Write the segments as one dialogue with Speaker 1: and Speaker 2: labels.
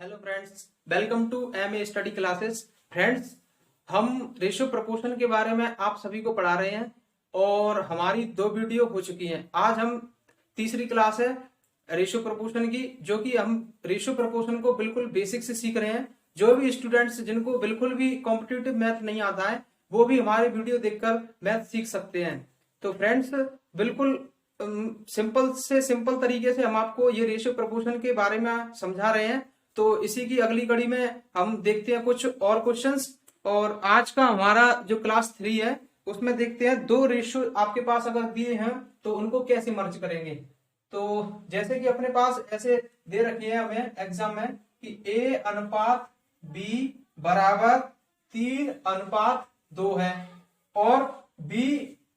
Speaker 1: Hello friends, welcome to MA study classes. Friends, हम ratio proportion के बारे में आप सभी को पढ़ा रहे हैं और हमारी 2 वीडियो हो चुकी हैं। आज हम तीसरी क्लास है रेशियो प्रपोर्शन की, जो कि हम रेशियो प्रपोर्शन को बिल्कुल बेसिक से सीख रहे हैं। जो भी स्टूडेंट्स जिनको बिल्कुल भी कॉम्पिटिटिव मैथ नहीं आता है, वो भी हमारे वीडियो देखकर मैथ सीख सकते हैं। तो फ्रेंड्स, बिल्कुल सिंपल से सिंपल तरीके से हम आपको ये रेशियो प्रपोर्शन के बारे में समझा रहे हैं। तो इसी की अगली कड़ी में हम देखते हैं कुछ और क्वेश्चंस। और आज का हमारा जो क्लास 3 है, उसमें देखते हैं 2 रेशियो आपके पास अगर दिए हैं तो उनको कैसे मर्ज करेंगे। तो जैसे कि अपने पास ऐसे दे रखी है हमें एग्जाम में कि A अनुपात B बराबर 3:2 है और B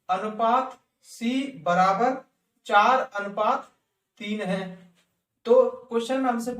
Speaker 1: अनुपात C बराबर 4:3 है। तो क्वेश्चन में हमसे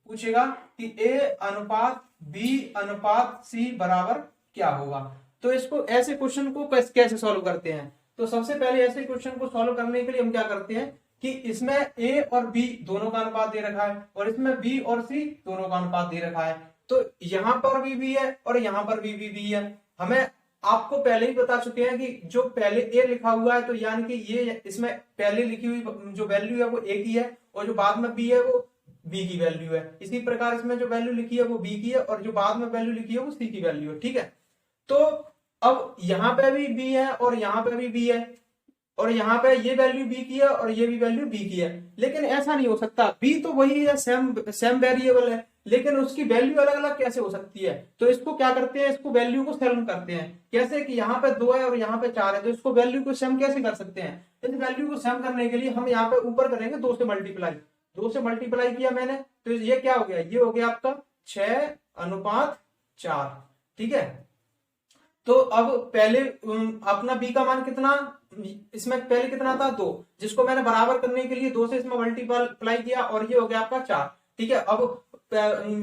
Speaker 1: पूछेगा कि A अनुपात B अनुपात C बराबर क्या होगा। तो इसको ऐसे क्वेश्चन को कैसे सॉल्व करते हैं। तो सबसे पहले ऐसे क्वेश्चन को सॉल्व करने के लिए हम क्या करते हैं कि इसमें A और B दोनों का अनुपात दे रखा है और इसमें B और C दोनों का अनुपात दे रखा है। तो यहां पर भी है और यहां पर भी है। हमें आपको पहले ही बता चुके हैं कि जो पहले ए लिखा हुआ है, तो यानी कि ये इसमें पहले लिखी हुई जो वैल्यू है वो ए की है और जो बाद में बी है वो बी की वैल्यू है। इसी प्रकार इसमें जो वैल्यू लिखी है वो बी की है और जो बाद में वैल्यू लिखी है वो सी की वैल्यू है। ठीक है, तो अब यहाँ पे भी बी है और यहाँ पे भी बी है और यहाँ पे ये वैल्यू बी की है और ये भी वैल्यू बी की है। लेकिन ऐसा नहीं हो सकता, बी तो वही है, सेम वेरिएबल है, लेकिन उसकी वैल्यू अलग अलग कैसे हो सकती है। तो इसको क्या करते हैं, इसको वैल्यू को सेम करते हैं। कैसे कि यहाँ पे 2 है और यहाँ पे 4 है, तो इसको वैल्यू को सेम कैसे कर सकते हैं। इस वैल्यू को सेम करने के लिए हम यहाँ पे ऊपर करेंगे 2 से मल्टीप्लाई। 2 से मल्टीप्लाई किया मैंने, तो ये क्या हो गया, ये हो गया आपका 6:4। ठीक है, तो अब पहले अपना बी का मान कितना, इसमें पहले कितना था 2, जिसको मैंने बराबर करने के लिए 2 से इसमें मल्टीप्लाई किया और ये हो गया आपका 4। ठीक है, अब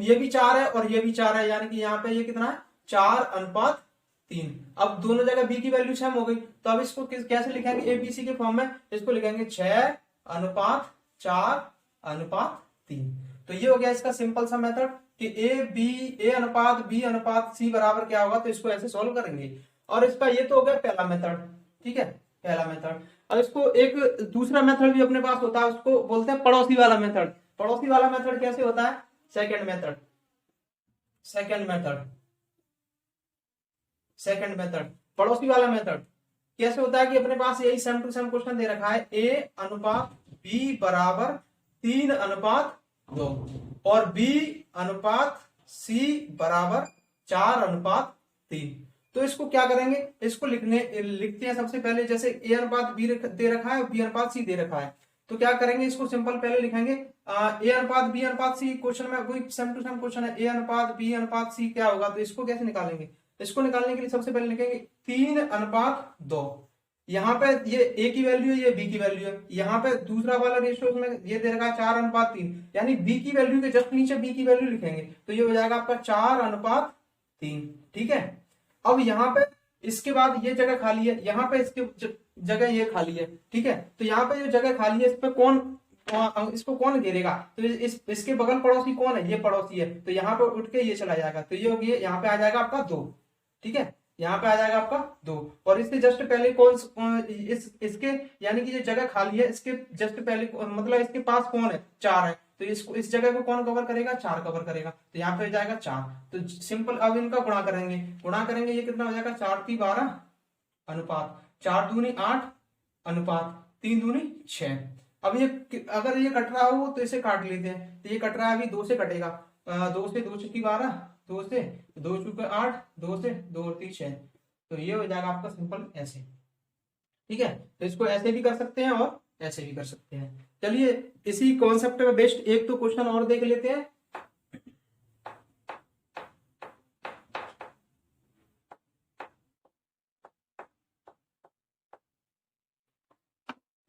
Speaker 1: ये भी 4 है और ये भी 4 है, यानी कि यहाँ पे ये कितना है 4:3। अब दोनों जगह बी की वैल्यू सेम हो गई, तो अब इसको कैसे लिखेंगे, एबीसी के फॉर्म में इसको लिखेंगे 6:4:3। तो ये हो गया इसका सिंपल सा मेथड कि ए अनुपात बी अनुपात सी बराबर क्या होगा। तो इसको ऐसे सॉल्व करेंगे और इसका ये तो हो गया पहला मेथड। ठीक है, पहला मेथड। अब इसको एक दूसरा मेथड भी अपने पास होता है, उसको बोलते हैं पड़ोसी वाला मेथड। पड़ोसी वाला मेथड कैसे होता है, सेकंड मेथड पड़ोसी वाला मेथड कैसे होता है कि अपने पास यही सेम टू सेम क्वेश्चन दे रखा है, ए अनुपात बी बराबर 3:2 और बी अनुपात सी बराबर 4:3। तो इसको क्या करेंगे, इसको लिखते हैं सबसे पहले। जैसे ए अनुपात बी दे रखा है, बी अनुपात सी दे रखा है, तो क्या करेंगे, इसको सिंपल पहले लिखेंगे ए अनुपात बी अनुपात सी। क्वेश्चन में वही सेम टू सेम क्वेश्चन है, ए अनुपात बी अनुपात सी क्या होगा। तो इसको कैसे निकालेंगे, इसको निकालने के लिए सबसे पहले लिखेंगे 3:2। यहाँ पे ये ए की वैल्यू है, ये बी की वैल्यू है। यहाँ पे दूसरा वाला रेशियो में ये दे रखा है 4:3, यानी बी की वैल्यू के जस्ट नीचे बी की वैल्यू लिखेंगे, तो ये हो जाएगा आपका 4:3। ठीक है, अब यहाँ पे इसके बाद ये जगह खाली है, यहाँ पे इसके जगह ये खाली है। ठीक है, तो यहाँ पे जो जगह खाली है, इस पे इसको कौन घेरेगा, तो इसके बगल पड़ोसी कौन है, ये पड़ोसी है, तो यहाँ पे उठ के ये चला जाएगा, तो ये होगी, यहाँ पे आ जाएगा आपका 2। ठीक है, यहाँ पे आ जाएगा आपका 2 और इसके जस्ट पहले इसके यानी कि जो जगह खाली है इसके जस्ट पहले, मतलब इसके पास कौन है, 4 है, तो इसको इस जगह को कौन कवर करेगा, 4 कवर करेगा, तो यहाँ पे हो जाएगा 4। तो सिंपल अब इनका गुणा करेंगे, ये कितना हो जाएगा 4:12 अनुपात 4×2=8 अनुपात 3×2=6। अब ये अगर ये कट रहा हो तो इसे काट लेते हैं, तो ये कट रहा है, अभी 2 से कटेगा, 2 से 2×6=12, 2 से 2×8, 2 से 2×6, तो ये हो जाएगा आपका सिंपल ऐसे। ठीक है, तो इसको ऐसे भी कर सकते हैं और ऐसे भी कर सकते हैं। चलिए इसी कॉन्सेप्ट में बेस्ट एक तो क्वेश्चन और देख लेते हैं।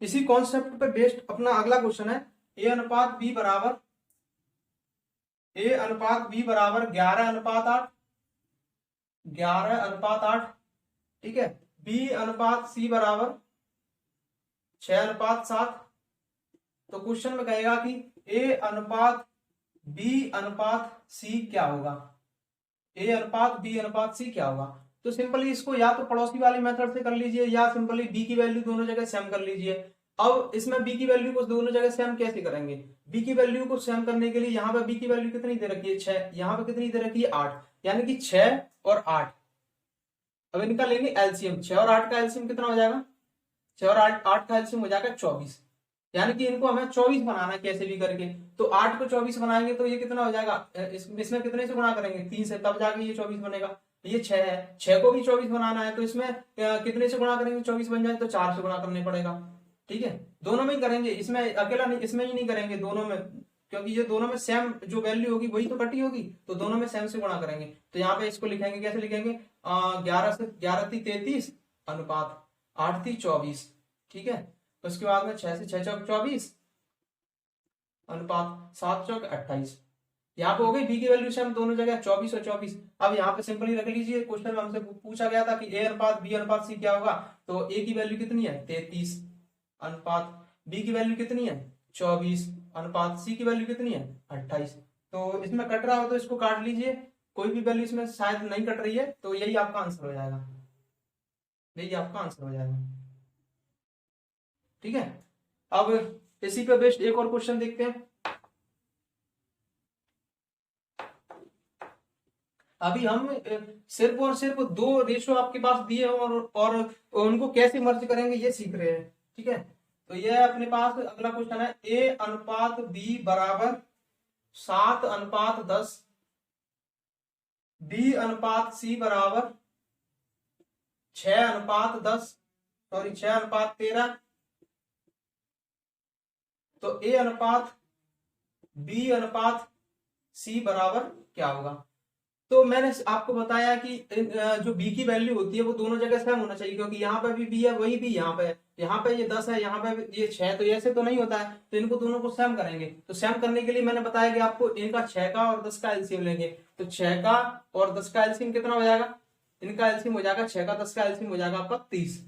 Speaker 1: इसी कॉन्सेप्ट पे बेस्ड अपना अगला क्वेश्चन है, ए अनुपात बी बराबर 11:8, 11:8। ठीक है, बी अनुपात सी बराबर 6:7। तो क्वेश्चन में कहेगा कि ए अनुपात बी अनुपात सी क्या होगा, ए अनुपात बी अनुपात सी क्या होगा। तो सिंपली इसको या तो पड़ोसी वाले मेथड से कर लीजिए या सिंपली बी की वैल्यू दोनों जगह सेम कर लीजिए। अब इसमें बी की वैल्यू को दोनों जगह सेम कैसे करेंगे, बी की वैल्यू को सेम करने के लिए यहाँ पे बी की वैल्यू कितनी दे रखी है 6, यहाँ पे कितनी दे रखी है 8, यानी कि 6 और 8। अब इनका लेंगे एलसीएम, 6 और 8 का एलसीएम कितना हो जाएगा, 6 और 8 का एलसीएम हो जाएगा 24, यानी कि इनको हमें 24 बनाना है कैसे भी करके। तो 8 को 24 बनाएंगे तो ये कितना हो जाएगा, इसमें कितने से गुणा करेंगे 3 से, तब जाके ये 24 बनेगा। ये 6 है, 6 को भी 24 बनाना है तो इसमें कितने से गुणा करेंगे 24 बन जाए, तो 4 से गुणा करने पड़ेगा। ठीक है, दोनों में ही करेंगे, इसमें अकेला नहीं, इसमें ही नहीं करेंगे, दोनों में, क्योंकि ये दोनों में सेम जो वैल्यू होगी वही तो कटी होगी, तो दोनों में सेम से गुणा करेंगे। तो यहाँ पे इसको लिखेंगे, कैसे लिखेंगे, 11 थी 33 अनुपात 8 थी 24। ठीक है, उसके बाद में 6 से 6 चौक 24 अनुपात 7 चौक 28। यहाँ पे हो गई बी की वैल्यू सेम दोनों जगह 24 और 24। अब यहाँ पे सिंपली रख लीजिए, क्वेश्चन में हमसे पूछा गया था कि ए अनुपात बी अनुपात सी क्या होगा, तो ए की वैल्यू कितनी है 33 अनुपात बी की वैल्यू कितनी है 24 अनुपात सी की वैल्यू कितनी है 28। तो इसमें कट रहा हो तो इसको काट लीजिए, कोई भी वैल्यू इसमें शायद नहीं कट रही है, तो यही आपका आंसर हो जाएगा, यही आपका आंसर हो जाएगा। ठीक है, अब इसी पे बेस्ड एक और क्वेश्चन देखते हैं। अभी हम सिर्फ और सिर्फ दो रेशो आपके पास दिए और उनको कैसे मर्ज करेंगे ये सीख रहे हैं। ठीक है, तो ये अपने पास अगला क्वेश्चन है, ए अनुपात बी बराबर 7 अनुपात 10, बी अनुपात सी बराबर 6 अनुपात 10, सॉरी 6 अनुपात 13, तो ए अनुपात बी अनुपात सी बराबर क्या होगा। तो मैंने आपको बताया कि जो b की वैल्यू होती है वो दोनों जगह सेम होना चाहिए, क्योंकि यहाँ पे भी b है वही भी यहाँ पे है, यहाँ पे ये 10 है, यहाँ पे ये 6, तो ऐसे तो नहीं होता है, तो इनको दोनों को सेम करेंगे। तो सेम करने के लिए मैंने बताया कि आपको इनका 6 का और 10 का एलसीएम लेंगे, तो 6 का और 10 का एलसीएम कितना हो जाएगा, इनका एलसीएम हो जाएगा 6 का 10 का एलसीएम हो जाएगा आपका 30।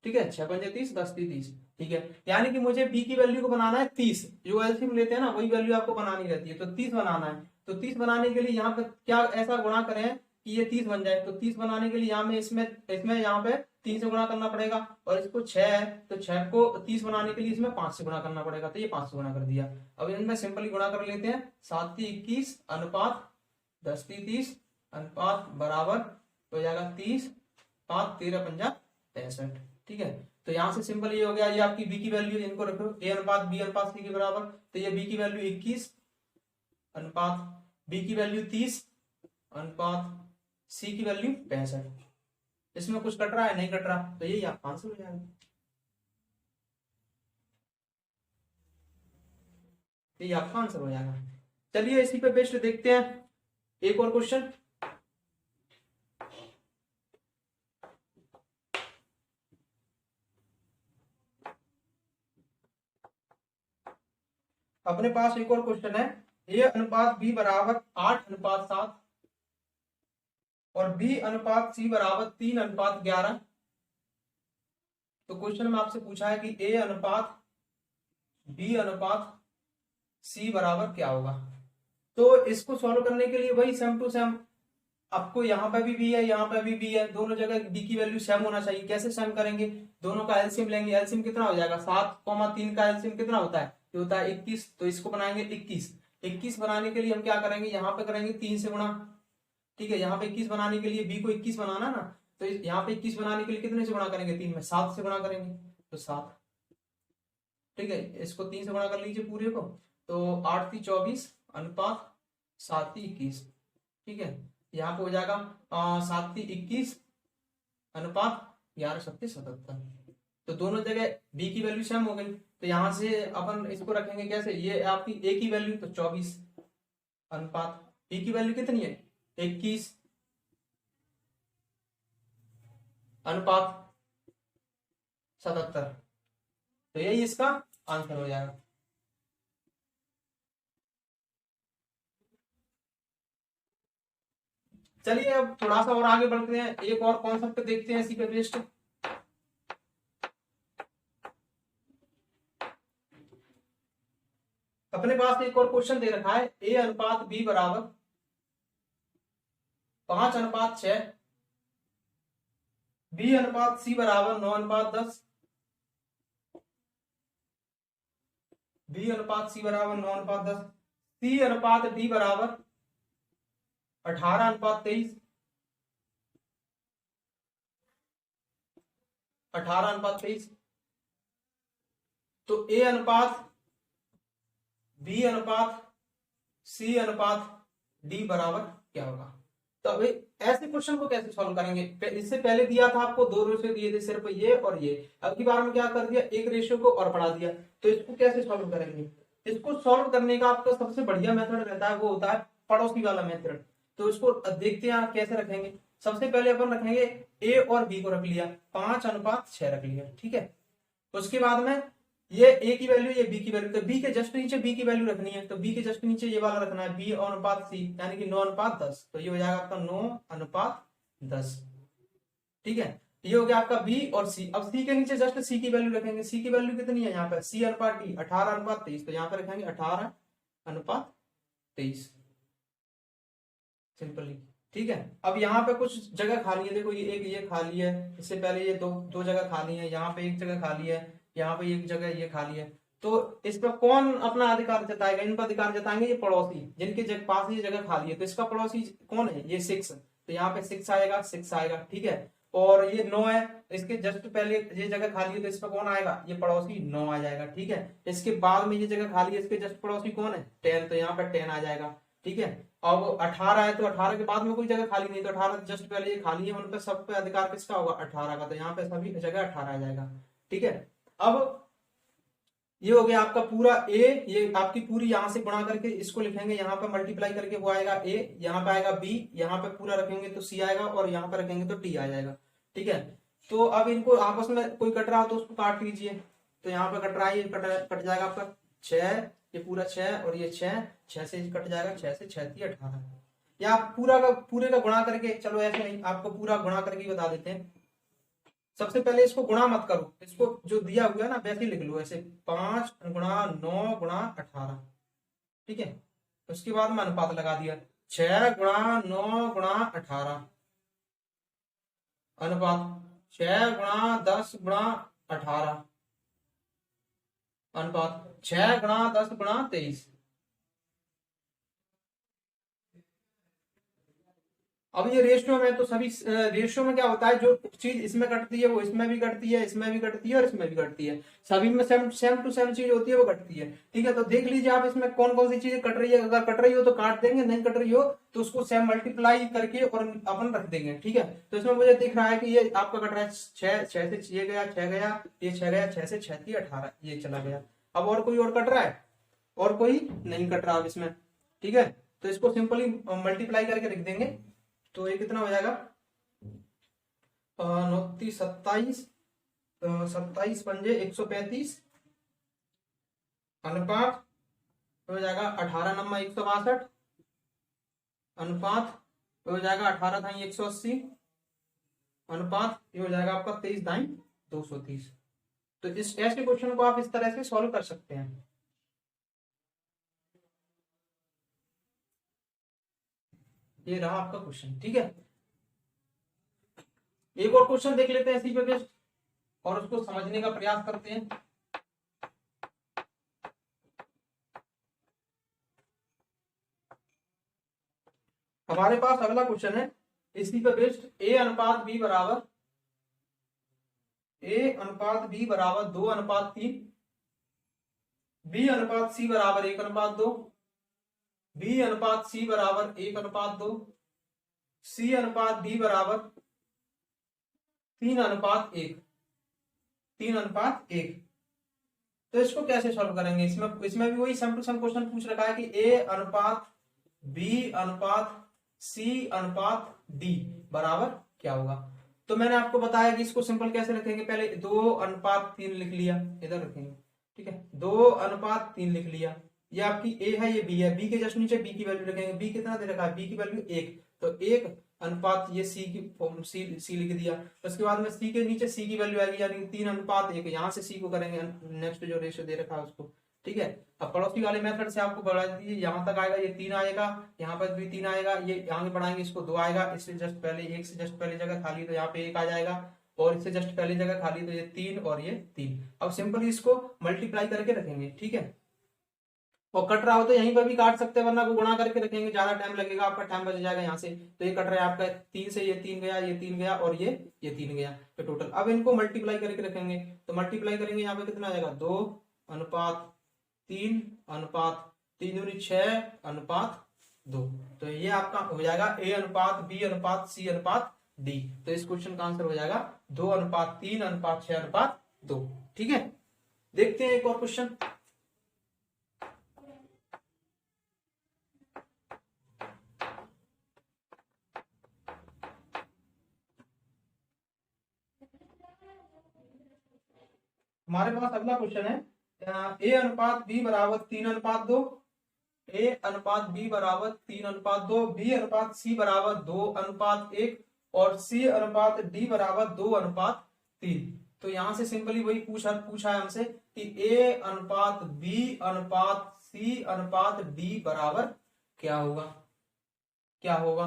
Speaker 1: ठीक है, 6 पंजे 30, 10 30। ठीक है, यानी कि मुझे बी की वैल्यू को बनाना है 30, जो एलसीएम लेते हैं ना वही वैल्यू आपको बनानी रहती है, तो 30 बनाना है। तो 30 बनाने के लिए यहाँ पे क्या ऐसा गुणा करें कि ये 30 बन जाए, तो 30 बनाने के लिए यहाँ में इसमें इसमें यहाँ पे 3 से गुणा करना पड़ेगा, और इसको 6 है तो 6 को 30 बनाने के लिए इसमें 5 से गुणा करना पड़ेगा, तो ये 5 से गुणा कर दिया। अब इनमें सिंपली गुणा कर लेते हैं, 7 की 21 अनुपात 10 की 30 अनुपात बराबर हो जाएगा 30, 5 13 पंजा 65। ठीक है, तो यहां से सिंपल ये हो गया, ये आपकी बी की वैल्यू, इनको रखो ए अनुपात बी अनुपात सी के बराबर, तो ये बी की वैल्यू 21 अनुपात बी की वैल्यू 30 अनुपात सी की वैल्यू 65। इसमें कुछ कट रहा है, नहीं कट रहा, तो यही आपका आंसर हो जाएगा, यही आपका आंसर हो जाएगा। चलिए इसी पे बेस्ड देखते हैं एक और क्वेश्चन। अपने पास एक और क्वेश्चन है, ए अनुपात बी बराबर 8 अनुपात 7 और बी अनुपात सी बराबर 3 अनुपात 11। तो क्वेश्चन में आपसे पूछा है कि ए अनुपात बी अनुपात सी बराबर क्या होगा। तो इसको सॉल्व करने के लिए वही सेम टू सेम, आपको यहाँ पे भी बी है, यहाँ पे भी बी है, दोनों जगह बी की वैल्यू सेम होना चाहिए। कैसे सेम करेंगे, दोनों का एलसीएम लेंगे, एलसीएम कितना हो जाएगा 7,3 का एलसीएम कितना होता है, ये होता है 21, तो इसको बनाएंगे 21। 21 बनाने के लिए हम क्या करेंगे, यहाँ पे करेंगे 3 से गुणा। ठीक है, यहाँ पे 21 बनाने के लिए बी को 21 बनाना ना, तो यहाँ पे 21 बनाने के लिए कितने से गुणा करेंगे, 3 में 7 से गुणा करेंगे, तो 7। ठीक है, इसको 3 से गुणा कर लीजिए पूरे को, तो 8 थी 24 अनुपात 7 थी 21। ठीक है, यहाँ पे हो जाएगा 7 थी 21 अनुपात 11 सत्ती 77। तो दोनों जगह बी की वैल्यू सेम हो गई, तो यहां से अपन इसको रखेंगे कैसे, ये आपकी ए की वैल्यू तो 24 अनुपात बी की वैल्यू कितनी है 21 अनुपात 77, तो यही इसका आंसर हो जाएगा। चलिए अब थोड़ा सा और आगे बढ़ते हैं, एक और कॉन्सेप्ट देखते हैं इसी पे बेस्ड। अपने पास एक और क्वेश्चन दे रखा है ए अनुपात बी बराबर 5:6, बी अनुपात सी बराबर 9:10, बी अनुपात सी बराबर 9:10, सी अनुपात डी बराबर 18:23, 18:23। तो ए अनुपात बी अनुपात सी अनुपात डी बराबर क्या होगा। तो अभी ऐसे क्वेश्चन को कैसे सॉल्व करेंगे, इससे पहले दिया था आपको 2 रेशियो दिए थे सिर्फ ये और ये, अब की बार में क्या कर दिया, एक रेशियो को और बढ़ा दिया। तो इसको कैसे सॉल्व करेंगे, इसको सॉल्व करने का आपका सबसे बढ़िया मेथड रहता है वो होता है पड़ोसी वाला मेथड। तो इसको देखते हैं कैसे रखेंगे। सबसे पहले अपन रखेंगे ए और बी को रख लिया, 5:6 रख लिया, ठीक है। उसके बाद में ये ए की वैल्यू ये बी की वैल्यू, तो बी के जस्ट नीचे बी की वैल्यू रखनी है, तो बी के जस्ट नीचे ये वाला रखना है बी अनुपात सी, यानी कि 9:10। तो ये हो जाएगा आपका 9:10, ठीक है। ये हो गया आपका बी और सी। अब सी के नीचे जस्ट सी की वैल्यू रखेंगे, सी की वैल्यू कितनी है यहाँ पे, सी अनुपात डी 18:23, तो यहाँ पे रखेंगे 18:23 सिंपली, ठीक है। अब यहाँ पे कुछ जगह खाली है, देखो ये एक ये खाली है, इससे पहले ये दो जगह खाली है, यहाँ पे एक जगह खाली है, यहाँ पे एक जगह ये खाली है। तो इस पर कौन अपना अधिकार जताएगा, इन पर अधिकार जताएंगे ये पड़ोसी, जिनके पास ये जगह खाली है। तो इसका पड़ोसी कौन है, ये 6, तो यहाँ पे 6 आएगा, 6 आएगा, ठीक है। और ये 9 है, इसके जस्ट पहले ये जगह खाली है, तो इस पर कौन आएगा, ये पड़ोसी 9 आ जाएगा, ठीक है। इसके बाद में ये जगह खाली है, इसके जस्ट पड़ोसी कौन है 10, तो यहाँ पे 10 आ जाएगा, ठीक है। अब 18 है, तो 18 के बाद में कोई जगह खाली नहीं, तो 18 जस्ट पहले ये खाली है, उन पे सब पे अधिकार किसका होगा 18 का, तो यहाँ पे सभी जगह 18 आ जाएगा, ठीक है। अब ये हो गया आपका पूरा ए, ये आपकी पूरी यहां से गुणा करके इसको लिखेंगे, यहाँ पे मल्टीप्लाई करके वो आएगा ए, यहाँ पे आएगा बी, यहाँ पे पूरा रखेंगे तो सी आएगा, और यहाँ पे रखेंगे तो डी आ जाएगा, ठीक है। तो अब इनको आपस में कोई कट रहा हो तो उसको काट लीजिए, तो यहाँ पे कट रहा है, ये कट जाएगा आपका 6, ये पूरा 6 और ये 6 से कट जाएगा, 6 से 6 थी 18, या आप पूरे का गुणा करके, चलो ऐसे नहीं, आपको पूरा गुणा करके बता देते हैं। सबसे पहले इसको गुणा मत करो, इसको जो दिया हुआ है ना वैसे ही लिख लो, ऐसे 5 गुणा 9 गुणा 18, ठीक है। उसके बाद में अनुपात लगा दिया, 6 गुणा 9 गुणा 18 अनुपात 6 गुणा 10 गुणा 18 अनुपात 6 गुणा 10 गुणा 23। अब ये रेशियो में, तो सभी रेशियो में क्या होता है, जो चीज इसमें कटती है वो इसमें भी कटती है, इसमें भी कटती है और इसमें भी कटती है, सभी में सेम टू सेम चीज होती है वो कटती है, ठीक है। तो देख लीजिए आप इसमें कौन कौन सी चीजें कट रही है, अगर कट रही हो तो काट देंगे, नहीं कट रही हो तो उसको सेम मल्टीप्लाई करके और अपन रख देंगे, ठीक है। तो इसमें मुझे दिख रहा है कि ये आपका कट रहा है 6 से 6 गया, 6 गया, ये 6 गया, 6 से 6 थी 18, ये चला गया। अब और कोई और कट रहा है, और कोई नहीं कट रहा अब इसमें, ठीक है। तो इसको सिंपली मल्टीप्लाई करके रख देंगे, तो ये कितना हो जाएगा 29 27 27 पंजे 135 अनुपात हो जाएगा 18 नंबर 162 अनुपात हो जाएगा 18 दाई 180 अनुपात ये हो जाएगा आपका 23 दाई 230। तो इस ऐसे क्वेश्चन को आप इस तरह से सॉल्व कर सकते हैं। ये रहा आपका क्वेश्चन, ठीक है। एक और क्वेश्चन देख लेते हैं इसी पे बेस्ड और उसको समझने का प्रयास करते हैं। हमारे पास अगला क्वेश्चन है इसी पे बेस्ड, ए अनुपात बी बराबर 2:3, बी अनुपात सी बराबर 1:2, बी अनुपात सी बराबर 1:2, सी अनुपात डी बराबर 3:1। तो इसको कैसे सॉल्व करेंगे, इसमें भी वही सेम टू सेम क्वेश्चन पूछ रखा है कि ए अनुपात बी अनुपात सी अनुपात डी बराबर क्या होगा। तो मैंने आपको बताया कि इसको सिंपल कैसे रखेंगे, पहले 2:3 लिख लिया, इधर रखेंगे, ठीक है। 2:3 लिख लिया, ये आपकी ए है, ये बी है, बी के जस्ट नीचे बी की वैल्यू रखेंगे, बी कितना दे रखा है, बी की वैल्यू 1, तो 1 अनुपात ये सी लिख दिया। उसके बाद में सी के नीचे सी की वैल्यू आएगी, यानी 3:1, यहां से सी को करेंगे नेक्स्ट जो रेशियो दे रखा है उसको, ठीक है। अब पड़ोसी वाले मेथड से आपको बढ़ा दीजिए, यहाँ तक आएगा ये 3 आएगा, यहाँ पर भी 3 आएगा, ये आगे बढ़ाएंगे इसको 2 आएगा, इससे जस्ट पहले 1 से जस्ट पहले जगह खाली तो यहाँ पे 1 आ जाएगा, और इससे जस्ट पहले जगह खाली तो ये 3 और ये 3। अब सिंपली इसको मल्टीप्लाई करके रखेंगे, ठीक है। और कट रहा हो तो यहीं पर भी काट सकते हैं, वरना को गुणा करके रखेंगे, ज्यादा टाइम लगेगा, आपका टाइम बच जाएगा यहाँ से। तो ये कट रहा है आपका 3 से, ये 3 गया, ये 3 गया, और ये 3 गया, तो टोटल। अब इनको मल्टीप्लाई करके रखेंगे, तो मल्टीप्लाई करेंगे यहाँ पे कितना आ जाएगा 2:3:3 × 6:2। तो ये आपका हो जाएगा A:B:C:D। तो इस क्वेश्चन का आंसर हो जाएगा 2:3:6:2। ठीक है, देखते हैं एक और क्वेश्चन। हमारे पास अगला क्वेश्चन है A:B = 3:2, A:B = 3:2, B:C = 2:1 और C:D = 2:3। तो यहां से सिंपली वही पूछा है हमसे कि A:B:C:D बराबर क्या होगा।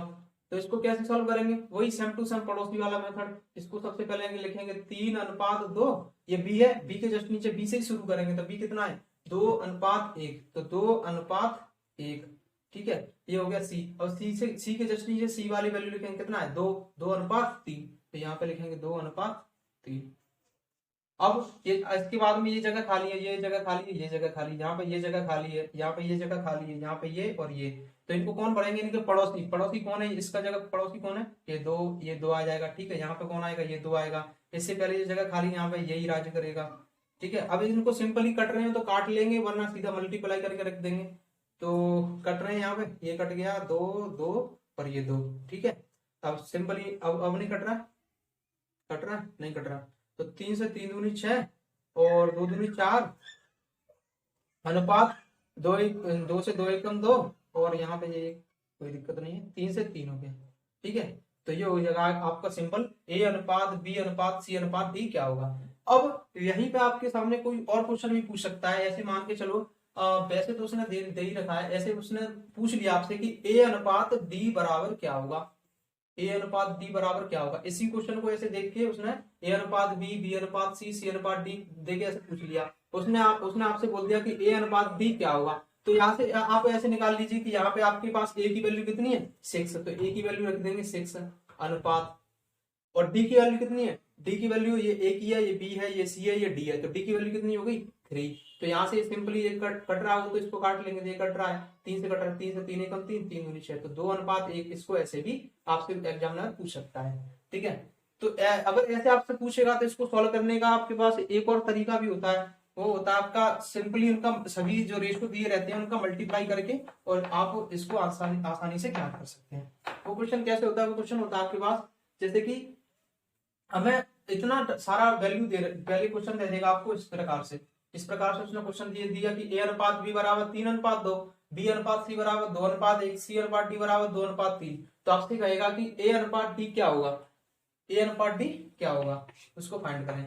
Speaker 1: तो इसको कैसे सॉल्व करेंगे, वही सेम टू सेम पड़ोसी वाला मेथड। इसको सबसे पहले लिखेंगे 3:2, ये बी है, बी के जस्ट नीचे बी से ही शुरू करेंगे, तो बी कितना है 2:1, तो 2:1, ठीक है। ये हो गया सी, और सी के जस्ट नीचे सी वाली वैल्यू लिखेंगे, कितना है 2:3, तो यहाँ पे लिखेंगे 2:3। अब ये इसके बाद में ये जगह खाली है, ये जगह खाली है, ये जगह खाली, यहाँ पे ये जगह खाली है, यहाँ पे ये जगह खाली है, यहाँ पे ये और ये, तो इनको कौन भरेंगे, इनके पड़ोसी कौन है, इसका जगह पड़ोसी कौन है, ये 2 आ जाएगा, ठीक है। यहाँ पे कौन आएगा, ये 2 आएगा, इससे पहले ये जगह खाली, यहाँ पे यही राज्य करेगा, ठीक है। अब इनको सिंपली कट रहे हैं तो काट लेंगे, वरना सीधा मल्टीप्लाई करके रख देंगे। तो कट रहे हैं, यहाँ पे ये कट गया 2 और ये 2, ठीक है। अब सिंपली अब नहीं कट रहा नहीं कट रहा, तो 3 से 3 दूनी 6 और 2 दूनी 4, अनुपात 2 से 2 और यहाँ पे ये कोई दिक्कत नहीं है, 3 से 3 हो गया, ठीक है। तो ये हो जाएगा आपका सिंपल A:B:C:D क्या होगा। अब यहीं पे आपके सामने कोई और क्वेश्चन भी पूछ सकता है, ऐसे मान के चलो, वैसे तो उसने दे ही रखा है, ऐसे उसने पूछ लिया आपसे कि A:D बराबर क्या होगा, A:D बराबर क्या होगा। इसी क्वेश्चन को ऐसे देख के उसने A:B, B:C, C:D देके ऐसे पूछ लिया, उसने आपसे बोल दिया कि A:D क्या होगा। तो यहाँ से आप ऐसे निकाल लीजिए कि यहाँ पे आपके पास A की वैल्यू कितनी है 6, तो A की वैल्यू रख देंगे 6 अनुपात, और D की वैल्यू कितनी है, D की वैल्यू ये A की है, ये B है, ये C है, ये D है, तो D की वैल्यू कितनी हो गई 3। तो यहाँ से सिंपली ये कट रहा हो तो इसको काट लेंगे, ये कट रहा है 3 से कट रहा है, 3 से 3 एकम 3, 3 दूनी 6, तो 2:1। इसको ऐसे भी आपसे एग्जामिनर पूछ सकता है, ठीक है। तो अगर ऐसे आपसे पूछेगा तो इसको सॉल्व करने का आपके पास एक और तरीका भी होता है, वो होता है आपका सिंपली उनका सभी जो रेशियो दिए रहते हैं उनका मल्टीप्लाई करके, और आप इसको आसानी से ज्ञात कर सकते हैं। वो क्वेश्चन कैसे होता है, वो क्वेश्चन होता है आपके पास जैसे कि हमें इतना सारा वैल्यू पहले क्वेश्चन दे देगा आपको इस प्रकार से उसने क्वेश्चन दिया कि A:B = 3:2, B:C = 2:1, C:D = 2:3। तो आपसे कहेगा कि A:D क्या होगा, उसको फाइंड करें।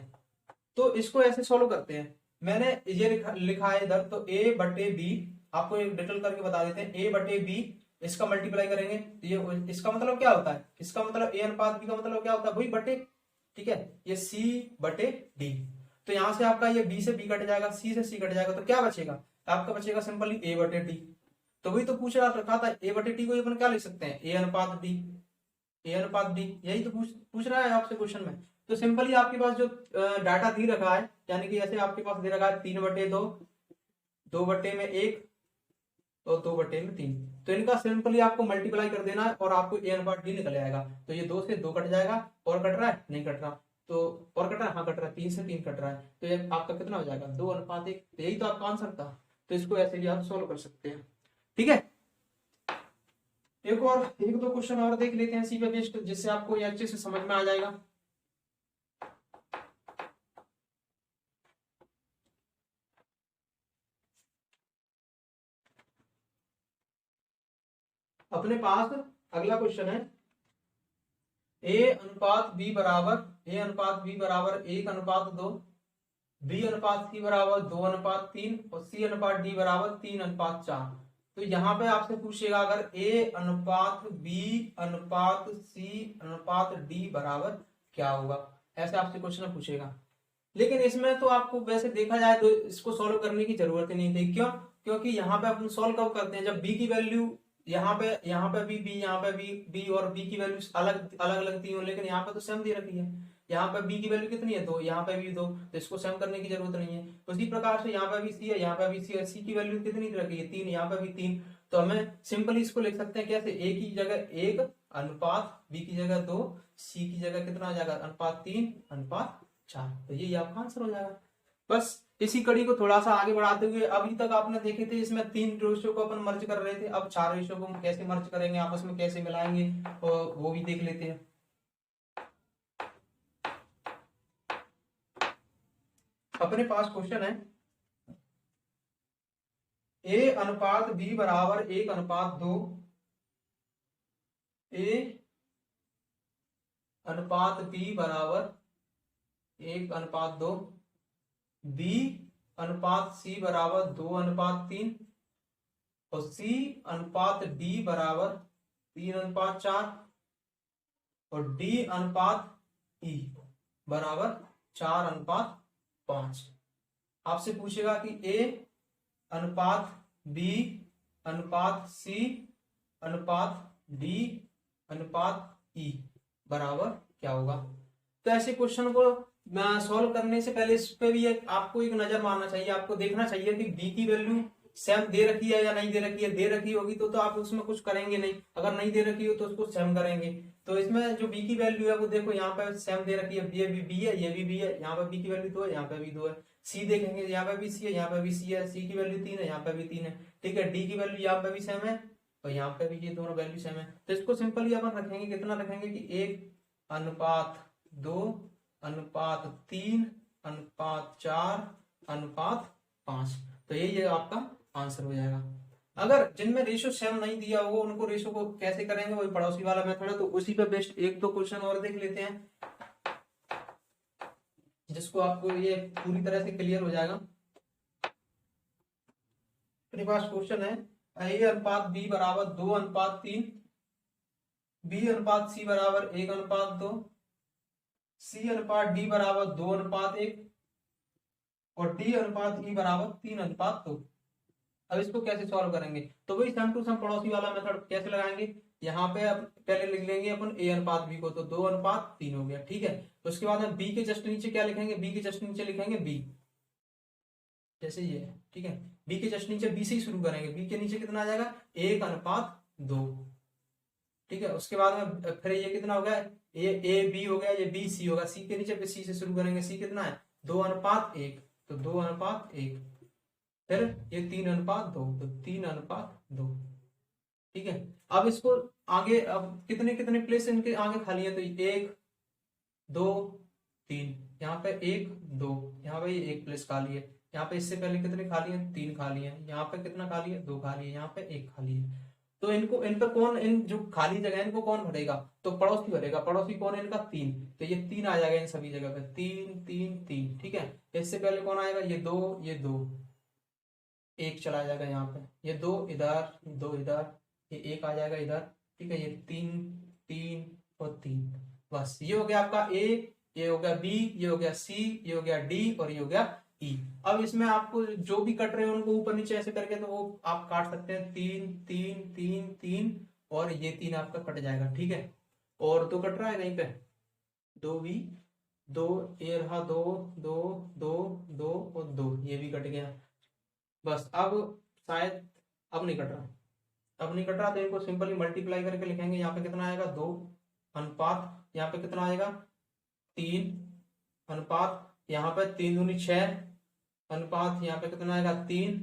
Speaker 1: तो इसको ऐसे सॉल्व करते हैं, मैंने ये लिखा है इधर, तो A/B आपको एक डिटेल करके बता देते हैं, A/B इसका मल्टीप्लाई करेंगे, ये इसका मतलब क्या होता है, इसका मतलब A:B का मतलब क्या होता है, वही बटे, ठीक है। ये C/D, तो यहां से आपका ये B से B कट जाएगा, C से C कट जाएगा, तो क्या बचेगा, आपका बचेगा सिंपली A/D। तो वही तो पूछ रखा था, A/D को अपन क्या लिख सकते हैं, A:D, यही तो पूछ रहा है आपसे क्वेश्चन में। तो सिंपली आपके पास जो डाटा दे रखा है, यानी कि ऐसे आपके पास दे रखा है 3/2, 2/1 और 2/3, तो इनका सिंपली आपको मल्टीप्लाई कर देना है और आपको A:D निकल आएगा। तो ये 2 से 2 कट जाएगा, और कट रहा है नहीं कट रहा, तो और कट रहा है, हाँ कट रहा है, 3 से 3 कट रहा है, तो ये आपका कितना हो जाएगा 2:1। तो यही तो आपका आंसर था, तो इसको ऐसे भी आप सोल्व कर सकते हैं, ठीक है। एक दो क्वेश्चन और देख लेते हैं इसी पे बेस्ड, जिससे आपको ये अच्छे से समझ में आ जाएगा। अपने पास अगला क्वेश्चन है A:B = 1:2, बी अनुपात सी बराबर 2:3 और सी अनुपात डी बराबर 3:4। तो यहाँ पे आपसे पूछेगा अगर ए अनुपात बी अनुपात सी अनुपात डी बराबर क्या होगा, ऐसे आपसे क्वेश्चन पूछेगा। लेकिन इसमें तो आपको वैसे देखा जाए तो इसको सॉल्व करने की जरूरत ही नहीं थी। क्यों? क्योंकि यहाँ पे अपन सॉल्व कब करते हैं, जब बी की वैल्यू यहाँ पे भी बी, यहाँ पे भी बी और बी की वैल्यू अलग अलग अलग दी हो, लेकिन यहाँ पे तो सेम दे रखी है। यहाँ पे बी की वैल्यू कितनी है 2, यहाँ पे भी 2, तो इसको सेम करने की जरूरत नहीं है। उसी प्रकार से यहाँ पे भी सी है, यहाँ पे भी सी है, सी की वैल्यू कितनी दे रखी है 3, यहाँ पे भी 3। तो हमें सिंपली इसको लिख सकते हैं कैसे, ए की जगह 1 अनुपात बी की जगह 2, सी की जगह कितना आ जाएगा अनुपात 3:4। तो यही आपका आंसर हो जाएगा। बस इसी कड़ी को थोड़ा सा आगे बढ़ाते हुए, अभी तक आपने देखे थे इसमें 3 रेशियो को अपन मर्ज कर रहे थे, अब 4 रेशियो को हम कैसे मर्ज करेंगे, आपस में कैसे मिलाएंगे, और वो भी देख लेते हैं। अपने पास क्वेश्चन है ए अनुपात बी बराबर 1:2, ए अनुपात बी बराबर 1:2, बी अनुपात सी बराबर 2:3 और सी अनुपात डी बराबर 3:4 और डी अनुपात ई बराबर 4:5। आपसे पूछेगा कि ए अनुपात बी अनुपात सी अनुपात डी अनुपात ई बराबर क्या होगा। तो ऐसे क्वेश्चन को सॉल्व करने से पहले इस पे भी आपको एक नजर मारना चाहिए, आपको देखना चाहिए कि बी की वैल्यू सेम दे रखी है या नहीं दे रखी है। दे रखी होगी तो आप उसमें कुछ करेंगे नहीं, अगर नहीं दे रखी हो तो उसको सेम करेंगे। तो इसमें जो बी की वैल्यू है वो देखो यहाँ पे सेम दे रखी है, ये भी बी है, ये भी बी है, यहाँ पे बी की वैल्यू 2 है, यहाँ पे भी 2 है। सी देखेंगे, यहाँ पे भी सी है, यहाँ पे भी सी है, सी की वैल्यू 3 है, यहाँ पे भी 3 है, ठीक है। डी की वैल्यू यहाँ पे भी सेम है और यहाँ पे भी, ये दोनों वैल्यू सेम है। तो इसको सिंपली अपन रखेंगे, कितना रखेंगे कि 1:2:3:4:5। तो यही है आपका आंसर हो जाएगा। अगर जिनमें रेशियो सेम नहीं दिया होगा उनको रेशियो को कैसे करेंगे, वही पड़ोसी वाला मेथड है। तो उसी पे बेस्ड 1-2 क्वेश्चन और देख लेते हैं, जिसको आपको ये पूरी तरह से क्लियर हो जाएगा। अपने पास क्वेश्चन है ए अनुपात बी बराबर 2:3, बी अनुपात सी बराबर 1:2, सी अनुपात डी बराबर 2:1 और डी अनुपात ई बराबर 3:2। अब इसको कैसे सॉल्व करेंगे, तो वही सम टू सम पड़ोसी वाला मेथड कैसे लगाएंगे। यहाँ पे अब पहले लिख लेंगे अपन ए अनुपात बी को, तो 2:3 हो गया, ठीक है। तो उसके बाद में बी के जस्ट नीचे क्या लिखेंगे, बी के जस्ट नीचे लिखेंगे बी, जैसे ये है, ठीक है। बी के जस्ट नीचे बी से ही शुरू करेंगे, बी के नीचे कितना आ जाएगा 1:2, ठीक है। उसके बाद में फिर ये कितना हो गया, ए बी हो गया, ये बी सी होगा, सी के नीचे सी से शुरू करेंगे, सी कितना है 2:1, तो 2:1, फिर ये 3:2, तो 3:2, ठीक है। अब इसको आगे, अब कितने कितने प्लेस इनके आगे खाली है, तो 1 2 3, यहाँ पे 1 2, यहाँ पे 1 प्लेस खाली है, यहाँ पे इससे पहले कितने खाली है 3 खाली है, यहाँ पे कितना खाली है 2 खाली है, यहाँ पे 1 खाली है। तो इनको, इन पे कौन, इन जो खाली जगह है इनको कौन भरेगा, तो पड़ोसी भरेगा। पड़ोसी कौन है इनका 3, तो ये 3 आ जाएगा इन सभी जगह पे, 3 3 3, ठीक है। इससे पहले कौन आएगा, ये 2 ये 2, 1 चला जाएगा यहाँ पे, ये 2 इधर 2 इधर, ये 1 आ जाएगा इधर, ठीक है। ये 3 3 और 3, बस ये हो गया आपका ए, ये हो गया बी, ये हो गया सी, ये हो गया डी और ये हो गया ई। अब इसमें आपको जो भी कट रहे हैं उनको ऊपर नीचे ऐसे करके तो वो आप काट सकते हैं, 3 3 3 3 और ये 3 आपका कट जाएगा, ठीक है। और 2 कट रहा है कहीं पे, 2 भी, 2 ये रहा, 2 2 2 2 और 2 ये भी कट गया। बस अब शायद अब नहीं कट रहा, अब नहीं कट रहा, तो इनको सिंपली मल्टीप्लाई करके लिखेंगे। यहाँ पे कितना आएगा 2 अनुपात, यहाँ पे कितना आएगा 3 अनुपात, यहाँ पे 3 दूनी 6 अनुपात, यहाँ पे कितना आएगा 3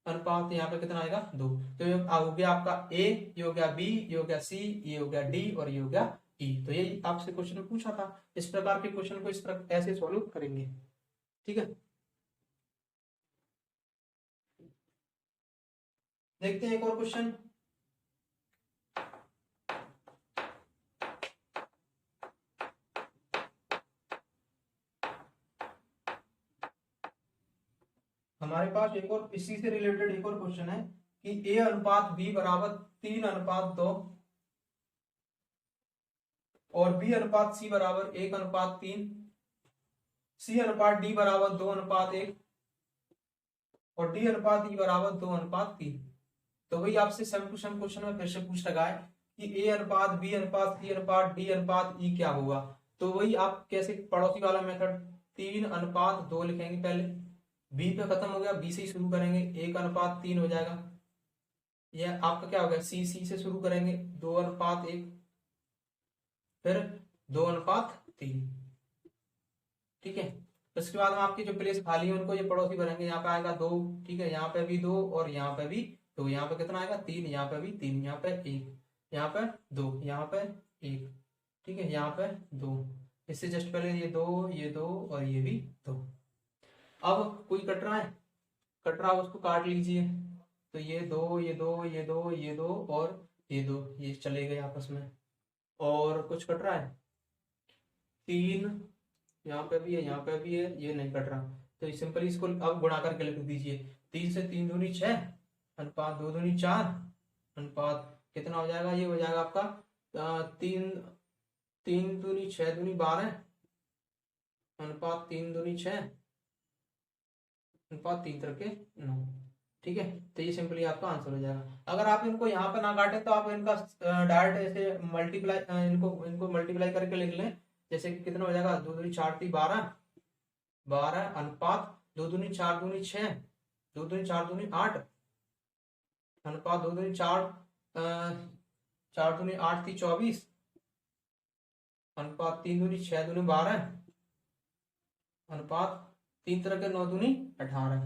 Speaker 1: अनुपात, यहाँ पे कितना आएगा 2। तो ये हो गया आपका ए, ये हो गया बी, ये हो गया सी, ये हो गया डी और ये हो गया ई। तो यही आपसे क्वेश्चन पूछा था। इस प्रकार के क्वेश्चन को इस तरह ऐसे सॉल्व करेंगे, ठीक है। देखते हैं एक और क्वेश्चन। हमारे पास एक और इसी से रिलेटेड एक और क्वेश्चन है कि ए अनुपात बी बराबर 3:2 और बी अनुपात सी बराबर 1:3, सी अनुपात डी बराबर 2:1 और डी अनुपात ई बराबर 2:3। तो वही आपसे सेम टू सेम क्वेश्चन में फिर से पूछ रखा है कि ए अनुपात बी अनुपात सी अनुपात डी अनुपात ई क्या होगा। तो वही आप कैसे पड़ोसी वाला मेथड 3:2 लिखेंगे, पहले बी पे खत्म हो गया, बी से ही शुरू करेंगे, 1:3 हो जाएगा। यह आपका क्या हो गया, सी से शुरू करेंगे 2:1, फिर 2:3। ठीक है, उसके बाद हम आपकी जो प्लेस खाली है उनको ये पड़ोसी भरेंगे। यहाँ पे आएगा 2, ठीक है, यहाँ पे भी 2 और यहाँ पे भी 2। यहाँ पे कितना आएगा 3, यहाँ पे भी 3, यहाँ पे 1, यहाँ पे 2, यहाँ पे 1, ठीक है, यहाँ पे 2। इससे जस्ट पहले ये 2, ये 2 और ये भी 2। अब कोई कट रहा है, कट रहा है उसको काट लीजिए। तो ये 2, ये 2, ये 2, ये 2 और ये 2, ये चले गए आपस में। और कुछ कट रहा है 3, यहाँ पे भी है, यहाँ पे भी है, ये नहीं कट रहा। तो सिंपली इसको अब गुणा करके लिख दीजिए। 3 से 3 दूनी 6, अनुपात 2 दूनी 4, अनुपात कितना हो जाएगा, ये हो जाएगा आपका 3 दूनी 6 दूनी 12, अनुपात 3 दूनी 6, अनुपात 3 तरह के 9। ठीक है, तो ये सिंपली आपका आंसर हो जाएगा। अगर आप इनको यहाँ पे ना काटे तो आप इनका डायरेक्ट ऐसे मल्टीप्लाई, इनको मल्टीप्लाई करके लिख लें। जैसे कि कितना हो जाएगा, 2 दूनी 4 × 12, 12 अनुपात 2 दूनी 4 दूनी 6, 2 दूनी 4 दूनी 8, अनुपात 2 दूनी 4 4 दूनी 8 थी 24, अनुपात 3 दूनी 6 दूनी 12, अनुपात 3 तरह के 9 दूनी 18।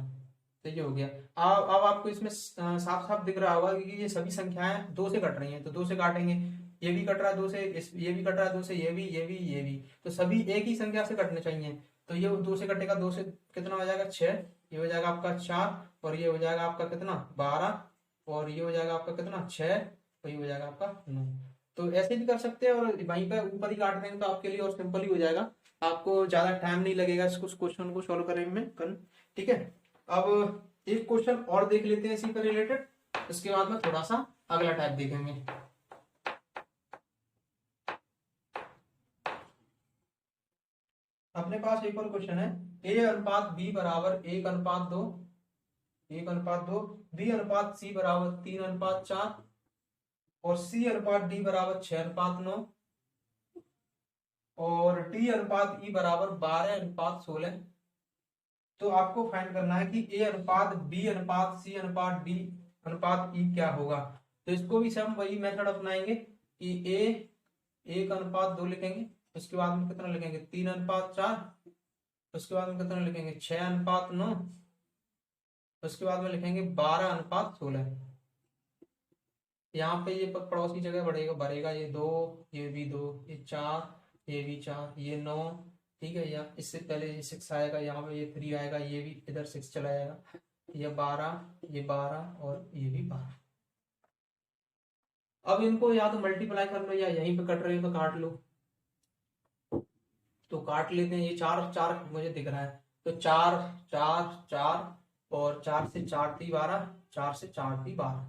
Speaker 1: तो ये हो गया। अब आपको इसमें साफ साफ दिख रहा होगा कि ये सभी संख्याएं 2 से कट रही हैं, तो 2 से काटेंगे। ये भी कट रहा है 2 से, ये भी कट रहा है 2 से, ये भी, ये भी, ये भी, तो सभी एक ही संख्या से कटने चाहिए। तो ये 2 से कटेगा, 2 से कितना हो जाएगा 6, ये हो जाएगा आपका 4 और ये हो जाएगा आपका कितना 12 और ये हो जाएगा आपका कितना 6 और ये हो जाएगा आपका 9। तो ऐसे भी कर सकते हैं और वहीं पे ऊपर ही काट देंगे तो आपके लिए और सिंपल ही हो जाएगा। आपको ज्यादा टाइम नहीं लगेगा इसको क्वेश्चन को सोल्व करने में कल। ठीक है, अब एक क्वेश्चन और देख लेते हैं इसी पर रिलेटेड, इसके बाद में थोड़ा सा अगला टाइप देखेंगे। अपने पास एक और क्वेश्चन है, ए अनुपात बी बराबर 1:2, 1:2, बी अनुपात सी बराबर 3:4 और सी अनुपात डी बराबर 6:9 और डी अनुपात ई बराबर 12:16। तो आपको फाइंड करना है कि ए अनुपात बी अनुपात सी अनुपात डी अनुपात ई क्या होगा। तो इसको भी हम वही मेथड अपनाएंगे कि ए 1:2 लिखेंगे, उसके बाद में कितना लिखेंगे 3:4, उसके बाद में कितना लिखेंगे 6:9, उसके बाद में लिखेंगे 12:16। यहाँ पे ये पड़ोसी जगह भरेगा, ये 2, ये भी 2, ये 4, ये भी 4, ये 9, ठीक है। या इससे पहले ये 6 आएगा, यहाँ पे ये 3 आएगा, ये भी इधर 6 चला जाएगा, ये 12, ये 12 और ये भी 12। अब इनको या तो मल्टीप्लाई कर लो या यहीं पे कट रहे हो तो काट लो। तो काट लेते हैं, ये 4 4 मुझे दिख रहा है, तो 4 4 4 और 4 से 4 थी 12, 4 से 4 थी 12।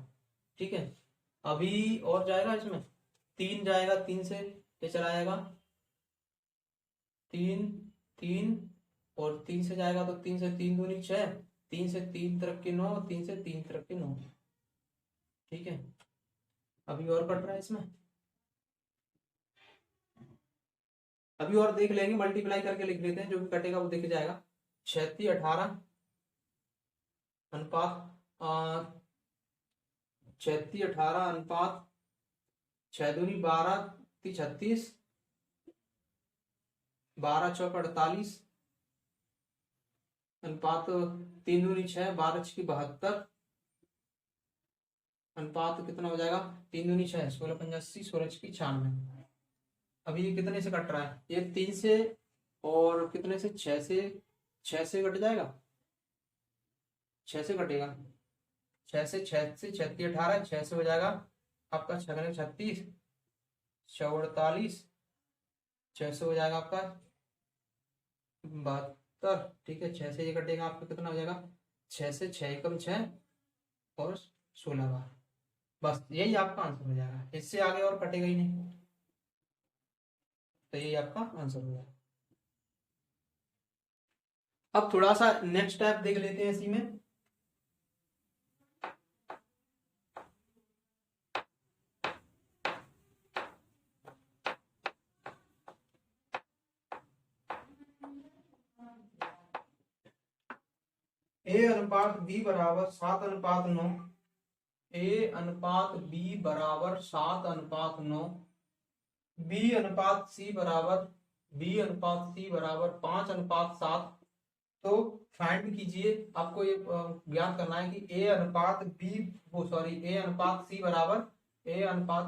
Speaker 1: ठीक है, अभी और जाएगा इसमें 3 जाएगा, 3 से ये चला जाएगा 3 3 और 3 से जाएगा तो 3 से 3 दूनी 6, 3 से 3 तरफ के 9, 3 से 3 तरफ के 9। ठीक है, अभी और कट रहा है इसमें, अभी और देख लेंगे, मल्टीप्लाई करके लिख लेते हैं, जो भी कटेगा वो दिख जाएगा। 36 18 अनुपात 36 18 अनुपात 6 दूनी 12 36, 12 चौक 48 अनुपात 3 दूनी 6, 12 की 72 अनुपात कितना हो जाएगा 3 दूनी 6, 16 85, 16 की 96। अभी ये कितने से कट रहा है, ये 3 से और कितने से 6 से कट जाएगा, 6 से कटेगा, 6 से 36 18, 6 से हो जाएगा आपका 6 36, 6 48, 6 से हो जाएगा आपका 72। ठीक है, 6 से ये कटेगा आपका कितना हो जाएगा 6 से 6 एकम 6 और 16 बार, बस यही आपका आंसर हो जाएगा। इससे आगे और कटेगा ही नहीं, तो यही आपका आंसर हो जाएगा। अब थोड़ा सा नेक्स्ट स्टेप देख लेते हैं इसी में। ए अनुपात बी बराबर 7:9, ए अनुपात बी बराबर 7:9, बी अनुपात सी बराबर 5:7। तो फाइंड कीजिए, आपको ये ज्ञात करना है कि ए अनुपात ए अनुपात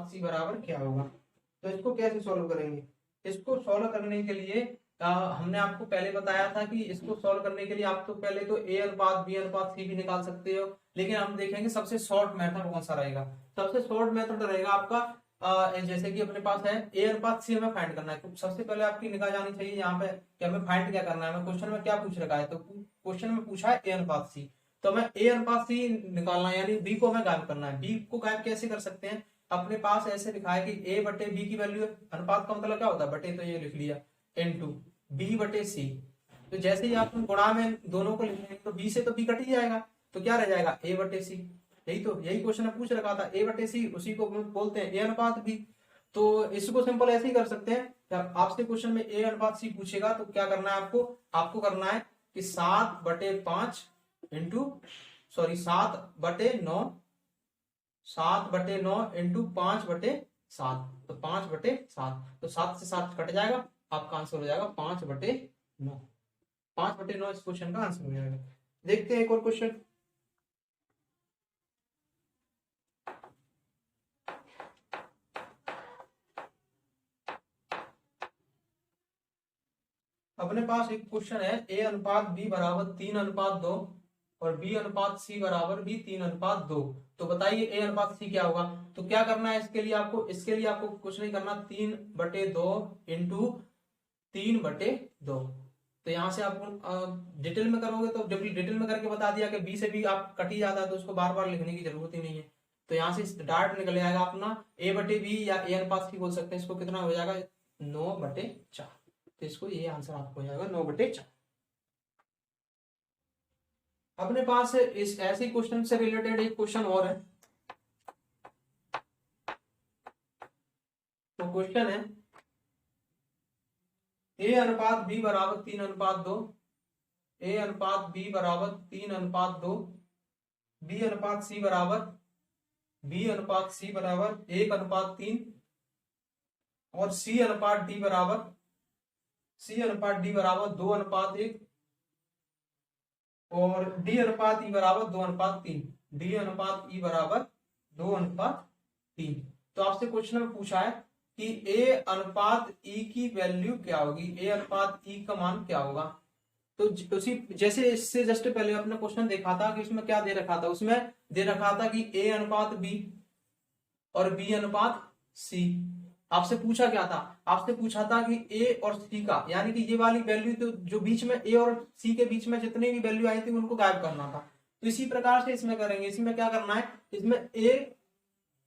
Speaker 1: सी बराबर क्या होगा। तो इसको कैसे सॉल्व करेंगे? इसको सॉल्व करने के लिए हमने आपको पहले बताया था कि इसको सॉल्व करने के लिए आप तो पहले तो ए अनुपात बी अनुपात सी भी निकाल सकते हो, लेकिन हम देखेंगे सबसे शॉर्ट मेथड कौन सा रहेगा। सबसे शॉर्ट मेथड रहेगा आपका जैसे कि अपने पास है ए अनुपात सी हमें फाइंड करना है, तो सबसे पहले आपकी निगाह जानी चाहिए यहाँ पे कि हमें फाइंड क्या करना है। हमें क्वेश्चन में क्या पूछ रखा है, तो क्वेश्चन में पूछा है ए अनुपात सी, तो हमें ए अनुपात सी निकालना है, यानी बी को हमें गायब करना है। बी को गायब कैसे कर सकते हैं? अपने पास ऐसे लिखा है कि ए बटे बी की वैल्यू है, अनुपात का मतलब क्या होता है, बटे, तो ये लिख लिया, इनटू बी बटे सी। तो जैसे ही आप गुणा में दोनों को लिखेंगे तो बी से तो बी कट ही जाएगा, तो क्या रह जाएगा, ए बटे सी। यही क्वेश्चन में पूछ रखा था, ए बटे सी, उसी को बोलते हैं ए अनुपात बी। तो इसको सिंपल ऐसे ही कर सकते हैं, जब आपसे क्वेश्चन में ए अनुपात सी पूछेगा तो क्या करना है आपको करना है कि 7/5 इंटू 7/9 इंटू 5/7, तो 5/7, तो 7 से 7 कट जाएगा, आपका आंसर हो जाएगा 5/9। 5/9 इस क्वेश्चन का आंसर हो जाएगा। देखते हैं एक और क्वेश्चन। अपने पास एक क्वेश्चन है, ए अनुपात बी बराबर 3:2 और बी अनुपात सी बराबर भी 3:2। तो बताइए ए अनुपात सी क्या होगा। तो क्या करना है इसके लिए आपको कुछ नहीं करना, 3/2 इंटू 3/2। तो यहाँ से आप डिटेल में करोगे तो जब डिटेल में करके बता दिया कि बी से भी आप कट ही जाता है, तो उसको बार बार लिखने की जरूरत ही नहीं है। तो यहाँ से डार्ट निकल आएगा अपना ए बटे बी, या ए अनुपात सी बोल सकते हैं इसको, कितना हो जाएगा 9/4। तो इसको ये आंसर आपको हो जाएगा 9/4। अपने पास इस ऐसे क्वेश्चन से रिलेटेड एक क्वेश्चन और है। तो क्वेश्चन है, ए अनुपात बी बराबर 3:2, ए अनुपात बी बराबर 3:2, बी अनुपात सी बराबर 1:3 और सी अनुपात डी बराबर 2:1 और डी अनुपात ई बराबर 2:3। तो आपसे क्वेश्चन में पूछा है कि ए अनुपात ई की वैल्यू क्या होगी, ए अनुपात ई का मान क्या होगा। तो उसी जैसे इससे जस्ट पहले अपने क्वेश्चन देखा था कि इसमें क्या दे रखा था, उसमें दे रखा था कि ए अनुपात बी और बी अनुपात सी। आपसे पूछा क्या था, आपसे पूछा था कि ए और सी का, यानी कि ये वाली वैल्यू, तो जो बीच में ए और सी के बीच में जितनी भी वैल्यू आई थी उनको गायब करना था। तो इसी प्रकार से इसमें करेंगे। इसमें क्या करना है, इसमें ए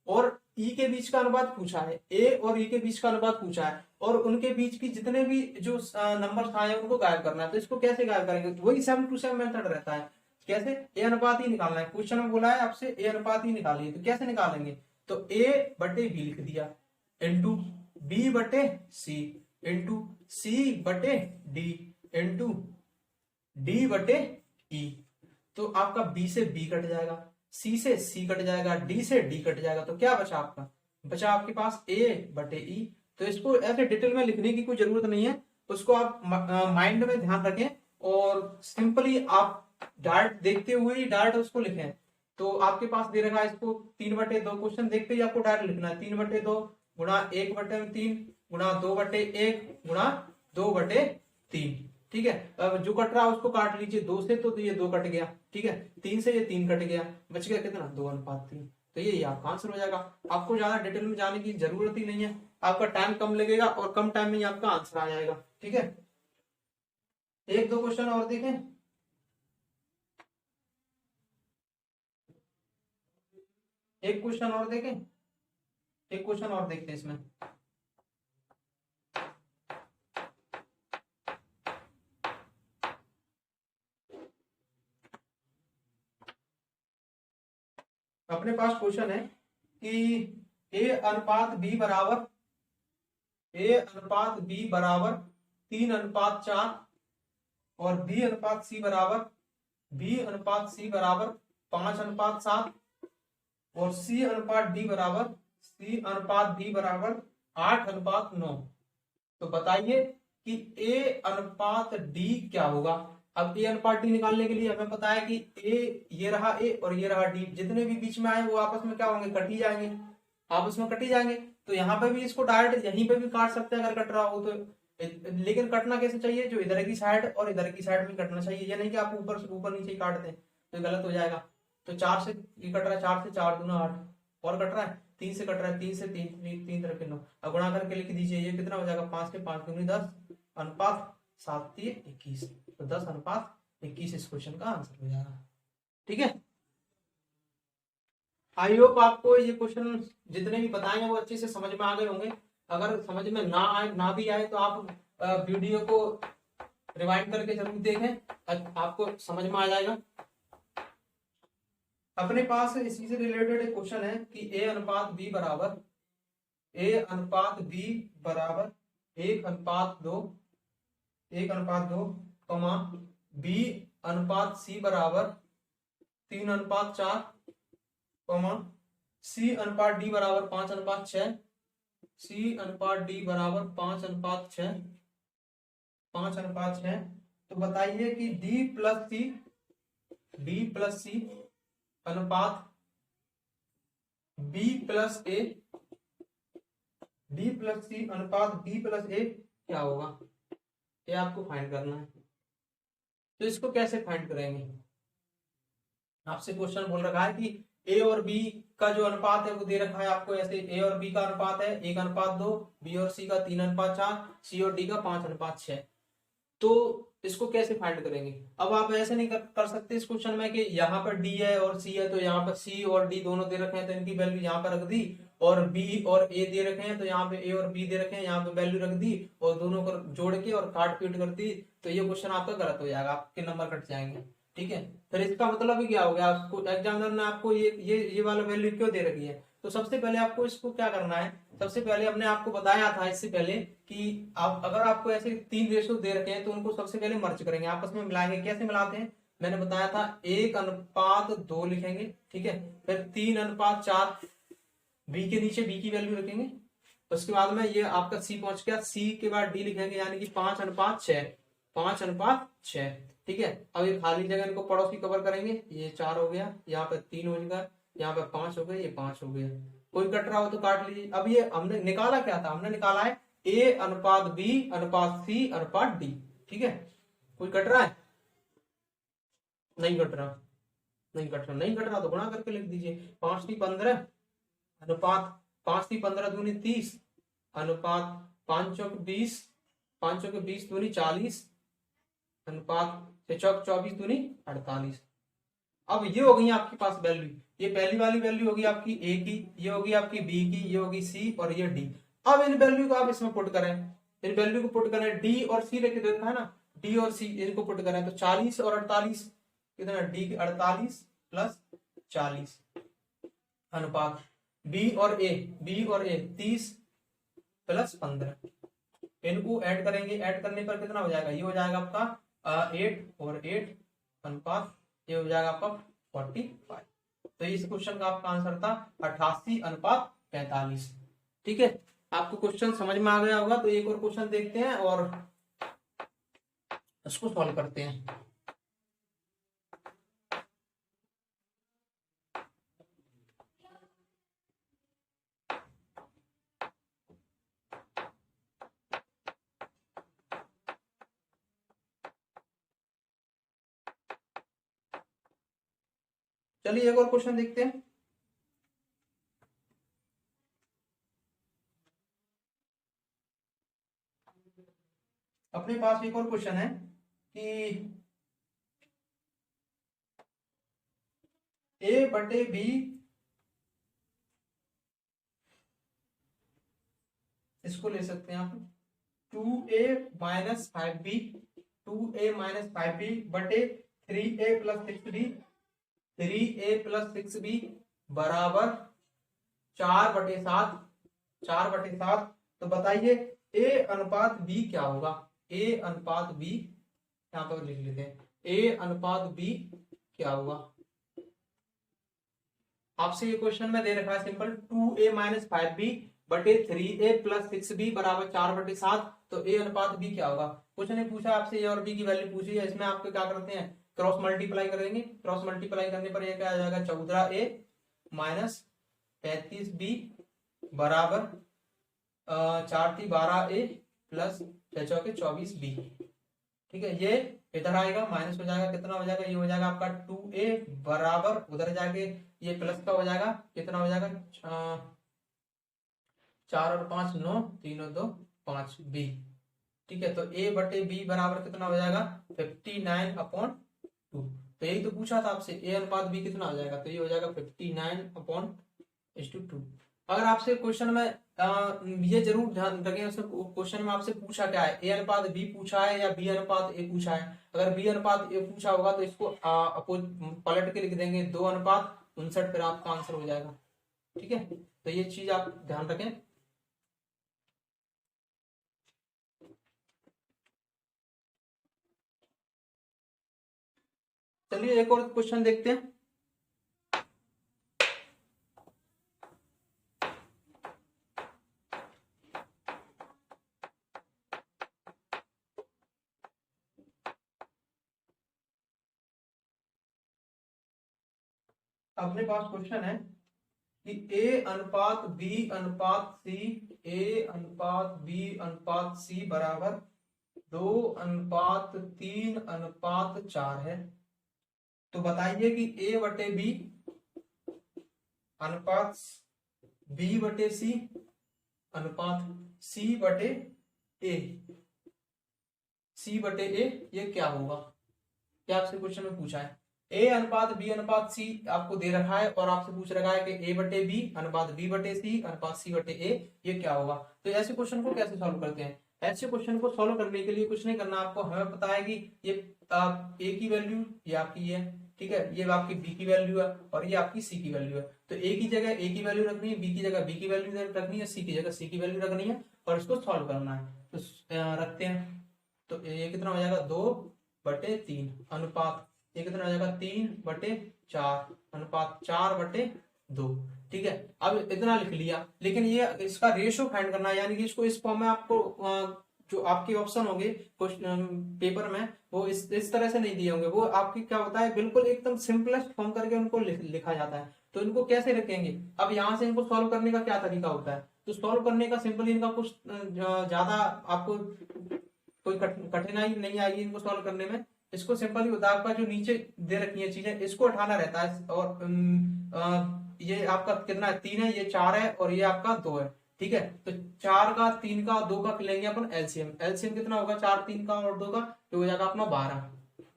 Speaker 1: और ई के बीच का अनुपात पूछा है, ए और ई के बीच का अनुपात पूछा है, और उनके बीच की जितने भी जो नंबर आए उनको गायब करना है। तो इसको कैसे गायब करेंगे, वही सेम टू सेम मेथड रहता है। कैसे, ए अनुपात ही निकालना है। क्वेश्चन में बोला है आपसे ए अनुपात ही निकालिए, तो कैसे निकालेंगे, तो ए बटे बी लिख दिया, इंटू बी बटे सी, इंटू सी बटे डी, इंटू डी बटे ई। तो आपका बी से बी कट जाएगा, सी से सी कट जाएगा, डी से डी कट जाएगा। तो क्या बचा आपका, बचा आपके पास ए बटे ई। तो इसको ऐसे डिटेल में लिखने की कोई जरूरत नहीं है, उसको आप माइंड में ध्यान रखें और सिंपली आप डायरेक्ट देखते हुए ही डायरेक्ट उसको लिखें। तो आपके पास दे रखा है इसको 3/2, क्वेश्चन देखते ही आपको डायरेक्ट लिखना है 3/2 गुणा 1/3 गुणा 2/1 गुणा 2/3। ठीक है, अब जो कट रहा है उसको काट लीजिए, 2 से तो ये 2 कट गया, ठीक है, 3 से ये 3 कट गया, बच गया कितना, 2:3। तो ये आपका आंसर हो जाएगा। आपको ज्यादा डिटेल में जाने की जरूरत ही नहीं है, आपका टाइम कम लगेगा और कम टाइम में ही आपका आंसर आ जाएगा। ठीक है, 1-2 क्वेश्चन और देखें। एक क्वेश्चन और देखें, एक क्वेश्चन और देखते हैं इसमें। अपने पास क्वेश्चन है कि ए अनुपात बी बराबर 3:4 और बी अनुपात सी बराबर 5:7 और सी अनुपात डी बराबर 8:9। तो बताइए कि ए अनुपात डी क्या होगा। अब ए अनुपात डी निकालने के लिए हमें पता है कि ए, ये रहा ए और ये रहा डी, जितने भी बीच में आए वो आपस में क्या होंगे, कट ही जाएंगे, आपस में कट ही जाएंगे। तो यहाँ पे भी इसको डायरेक्ट यहीं पे भी काट सकते हैं अगर कट रहा हो तो, लेकिन कटना कैसे चाहिए, जो इधर की साइड और इधर की साइड में कटना चाहिए, ये नहीं कि आप ऊपर से ऊपर नीचे ही काट दें तो गलत हो जाएगा। तो 4 से ये कट रहा है, 4 से 4 दूना 8 और कट रहा है, 3 से कट रहा है, 3 से 3 3 तरफ के 9। अब गुणा करके लिख दीजिए, ये कितना हो जाएगा, 5 के 5 दूनी 10 अनुपात 7 3 21, तो 10:21 इस क्वेश्चन का आंसर हो जाएगा। ठीक है, आई होप आपको ये क्वेश्चन जितने भी बताए हैं वो अच्छे से समझ में आ गए होंगे। अगर समझ में ना भी आए तो आप वीडियो को रिवाइंड करके जरूर देखें, आपको समझ में आ जाएगा। अपने पास इसी से रिलेटेड एक क्वेश्चन है कि ए अनुपात बी बराबर 1:2 कमा बी अनुपात सी बराबर 3:4 कमा सी अनुपात डी बराबर 5:6, सी अनुपात डी बराबर 5:6। तो बताइए कि डी प्लस सी अनुपात बी प्लस ए क्या होगा, ये आपको फाइंड करना है। तो इसको कैसे फाइंड करेंगे, आपसे क्वेश्चन बोल रखा है कि ए और बी का जो अनुपात है वो दे रखा है आपको ऐसे, ए और बी का अनुपात है 1:2, बी और सी का 3:4, सी और डी का 5:6। तो इसको कैसे फाइंड करेंगे। अब आप ऐसे नहीं कर सकते इस क्वेश्चन में कि यहाँ पर डी है और सी है तो यहाँ पर सी और डी दोनों दे रखे हैं तो इनकी वैल्यू यहाँ पर रख दी, और बी और ए दे रखे हैं तो यहाँ पे ए और बी दे रखे हैं, यहाँ पे वैल्यू रख दी और दोनों को जोड़ के और काट पीट कर दी, तो ये क्वेश्चन आपका गलत हो जाएगा, आपके नंबर कट जाएंगे। ठीक है, फिर इसका मतलब ही क्या हो गया, आपको एग्जामिनर ने आपको ये वाला वैल्यू क्यों दे रखी है। तो सबसे पहले आपको इसको क्या करना है, सबसे पहले हमने आपको बताया था इससे पहले कि आप अगर आपको ऐसे 3 रेशो दे रखे हैं तो उनको सबसे पहले मर्ज करेंगे, आपस में मिलाएंगे। कैसे मिलाते हैं, मैंने बताया था 1:2 लिखेंगे, ठीक है, फिर 3:4 बी के नीचे बी की वैल्यू रखेंगे, उसके बाद में ये आपका सी पहुंच गया, सी के बाद डी लिखेंगे यानी कि 5:6। ठीक है, अब ये खाली जगह इनको पड़ोसी कवर करेंगे, ये 4 हो गया, यहाँ पे 3 हो गया, यहाँ पे 5 हो गए, ये 5 हो गया। कोई कट रहा हो तो काट लीजिए। अब ये हमने निकाला क्या था, हमने निकाला है ए अनुपात बी अनुपात सी अनुपात डी। ठीक है, कोई कट रहा है, नहीं कट रहा तो गुणा करके लिख दीजिए, 5 3 15 अनुपात 5 3 15 दूनी 30 अनुपात 5 चौक 20, 5 चौक 20 दूनी 40 अनुपात 6 चौक 24 दूनी 48। अब ये हो गई आपके पास वैल्यू, ये पहली वाली वैल्यू होगी आपकी ए की, ये होगी आपकी बी की, ये होगी सी और ये डी। अब इन वैल्यू को आप इसमें पुट करें, इन वैल्यू को पुट करें, डी और सी लेके देखा है ना, डी और सी इनको पुट करें तो 40 और 48 कितना, डी 48 प्लस 40 अनुपात बी और ए 30 प्लस 15, इनको ऐड करेंगे, ऐड करने पर कितना हो जाएगा, ये हो जाएगा आपका 8 और 8 अनुपात ये हो जाएगा आपका 45। तो इस क्वेश्चन का आपका आंसर था 88:45। ठीक है, आपको क्वेश्चन समझ में आ गया होगा। तो एक और क्वेश्चन देखते हैं और उसको सॉल्व करते हैं। चलिए एक और क्वेश्चन देखते हैं। अपने पास एक और क्वेश्चन है कि a/b इसको ले सकते हैं आप 2a minus 5b, 2a minus 5b बटे 3a plus 6b, 3a plus 6b बराबर 4/7, 4/7। तो बताइए a अनुपात b क्या होगा? a अनुपात b यहाँ पर लिख लेते हैं, a अनुपात b क्या होगा? आपसे ये क्वेश्चन में दे रखा है सिंपल 2a माइनस 5b बटे 3a प्लस 6b बराबर 4/7। तो a अनुपात b क्या होगा? कुछ नहीं पूछा आपसे, a और b की वैल्यू पूछी है, इसमें आपको क्या करते हैं, क्रॉस मल्टीप्लाई करेंगे। क्रॉस मल्टीप्लाई करने पर ये क्या आ जाएगा, 14a माइनस 35b बराबर 4 × 12a प्लस 6 × 24b। ठीक है, ये इधर आएगा माइनस हो जाएगा, कितना हो जाएगा, ये हो जाएगा आपका 2a बराबर उधर जाके ये प्लस का हो जाएगा, कितना हो जाएगा 4 और 5 9, 3 और 2 5b। ठीक है, तो a बटे b बराबर कितना हो जाएगा 59/2। तो यही तो पूछा था आपसे, a अनुपात b कितना हो जाएगा, तो ये हो जाएगा 59/2। अगर आपसे क्वेश्चन में ये जरूर ध्यान रखें, उसमें क्वेश्चन में आपसे पूछा क्या है, a अनुपात b पूछा है या b अनुपात a पूछा है। अगर b अनुपात a पूछा होगा तो इसको पलट के लिख देंगे 2:59, फिर आपका आंसर हो जाएगा। ठीक है, तो ये चीज आप ध्यान रखें। चलिए एक और क्वेश्चन देखते हैं। अपने पास क्वेश्चन है कि a अनुपात b अनुपात c, a अनुपात b अनुपात c बराबर 2:3:4 है। तो बताइए कि a बटे b अनुपात b बटे c अनुपात c बटे a, c बटे a ये क्या होगा। क्या आपसे क्वेश्चन में पूछा है, a अनुपात b अनुपात c आपको दे रखा है और आपसे पूछ रखा है कि a बटे b अनुपात b बटे c अनुपात c बटे a ये क्या होगा। तो ऐसे क्वेश्चन को कैसे सॉल्व करते हैं? ऐसे क्वेश्चन को सॉल्व करने के लिए कुछ नहीं करना आपको, हमें पता है कि ये a की वैल्यू ये आपकी है, ठीक है, ये आपकी b की वैल्यू है और ये आपकी c की वैल्यू है। तो a की जगह a की वैल्यू रखनी है, b की जगह b की वैल्यू रखनी है, c की जगह c की वैल्यू रखनी है और इसको सॉल्व करना है। तो रखते हैं, तो ये कितना हो जाएगा 2/3 अनुपात ये कितना हो जाएगा 3/4 अनुपात 4/2। ठीक है, अब इतना लिख लिया, लेकिन ये इसका रेशियो फाइंड करना है, यानी कि इसको इस फॉर्म में आपको जो आपके ऑप्शन होंगे पेपर में वो इस तरह से नहीं दिए होंगे, वो आपकी क्या होता है बिल्कुल एकदम सिंपलेस्ट फॉर्म करके उनको लिखा जाता है। तो इनको कैसे रखेंगे, अब यहाँ से इनको सॉल्व करने का क्या तरीका होता है, तो सॉल्व करने का सिंपली इनका कुछ ज्यादा आपको कोई कठिनाई नहीं आएगी इनको सॉल्व करने में। इसको सिंपली होता है, आपका जो नीचे दे रखी है चीजें इसको उठाना रहता है और ये आपका कितना है 3 है, ये 4 है और ये आपका 2 है। ठीक है, तो 4 का 3 का 2 का लेंगे अपन एलसीएम। एलसीएम कितना होगा 4 3 का और 2 का, तो हो जाएगा अपना 12।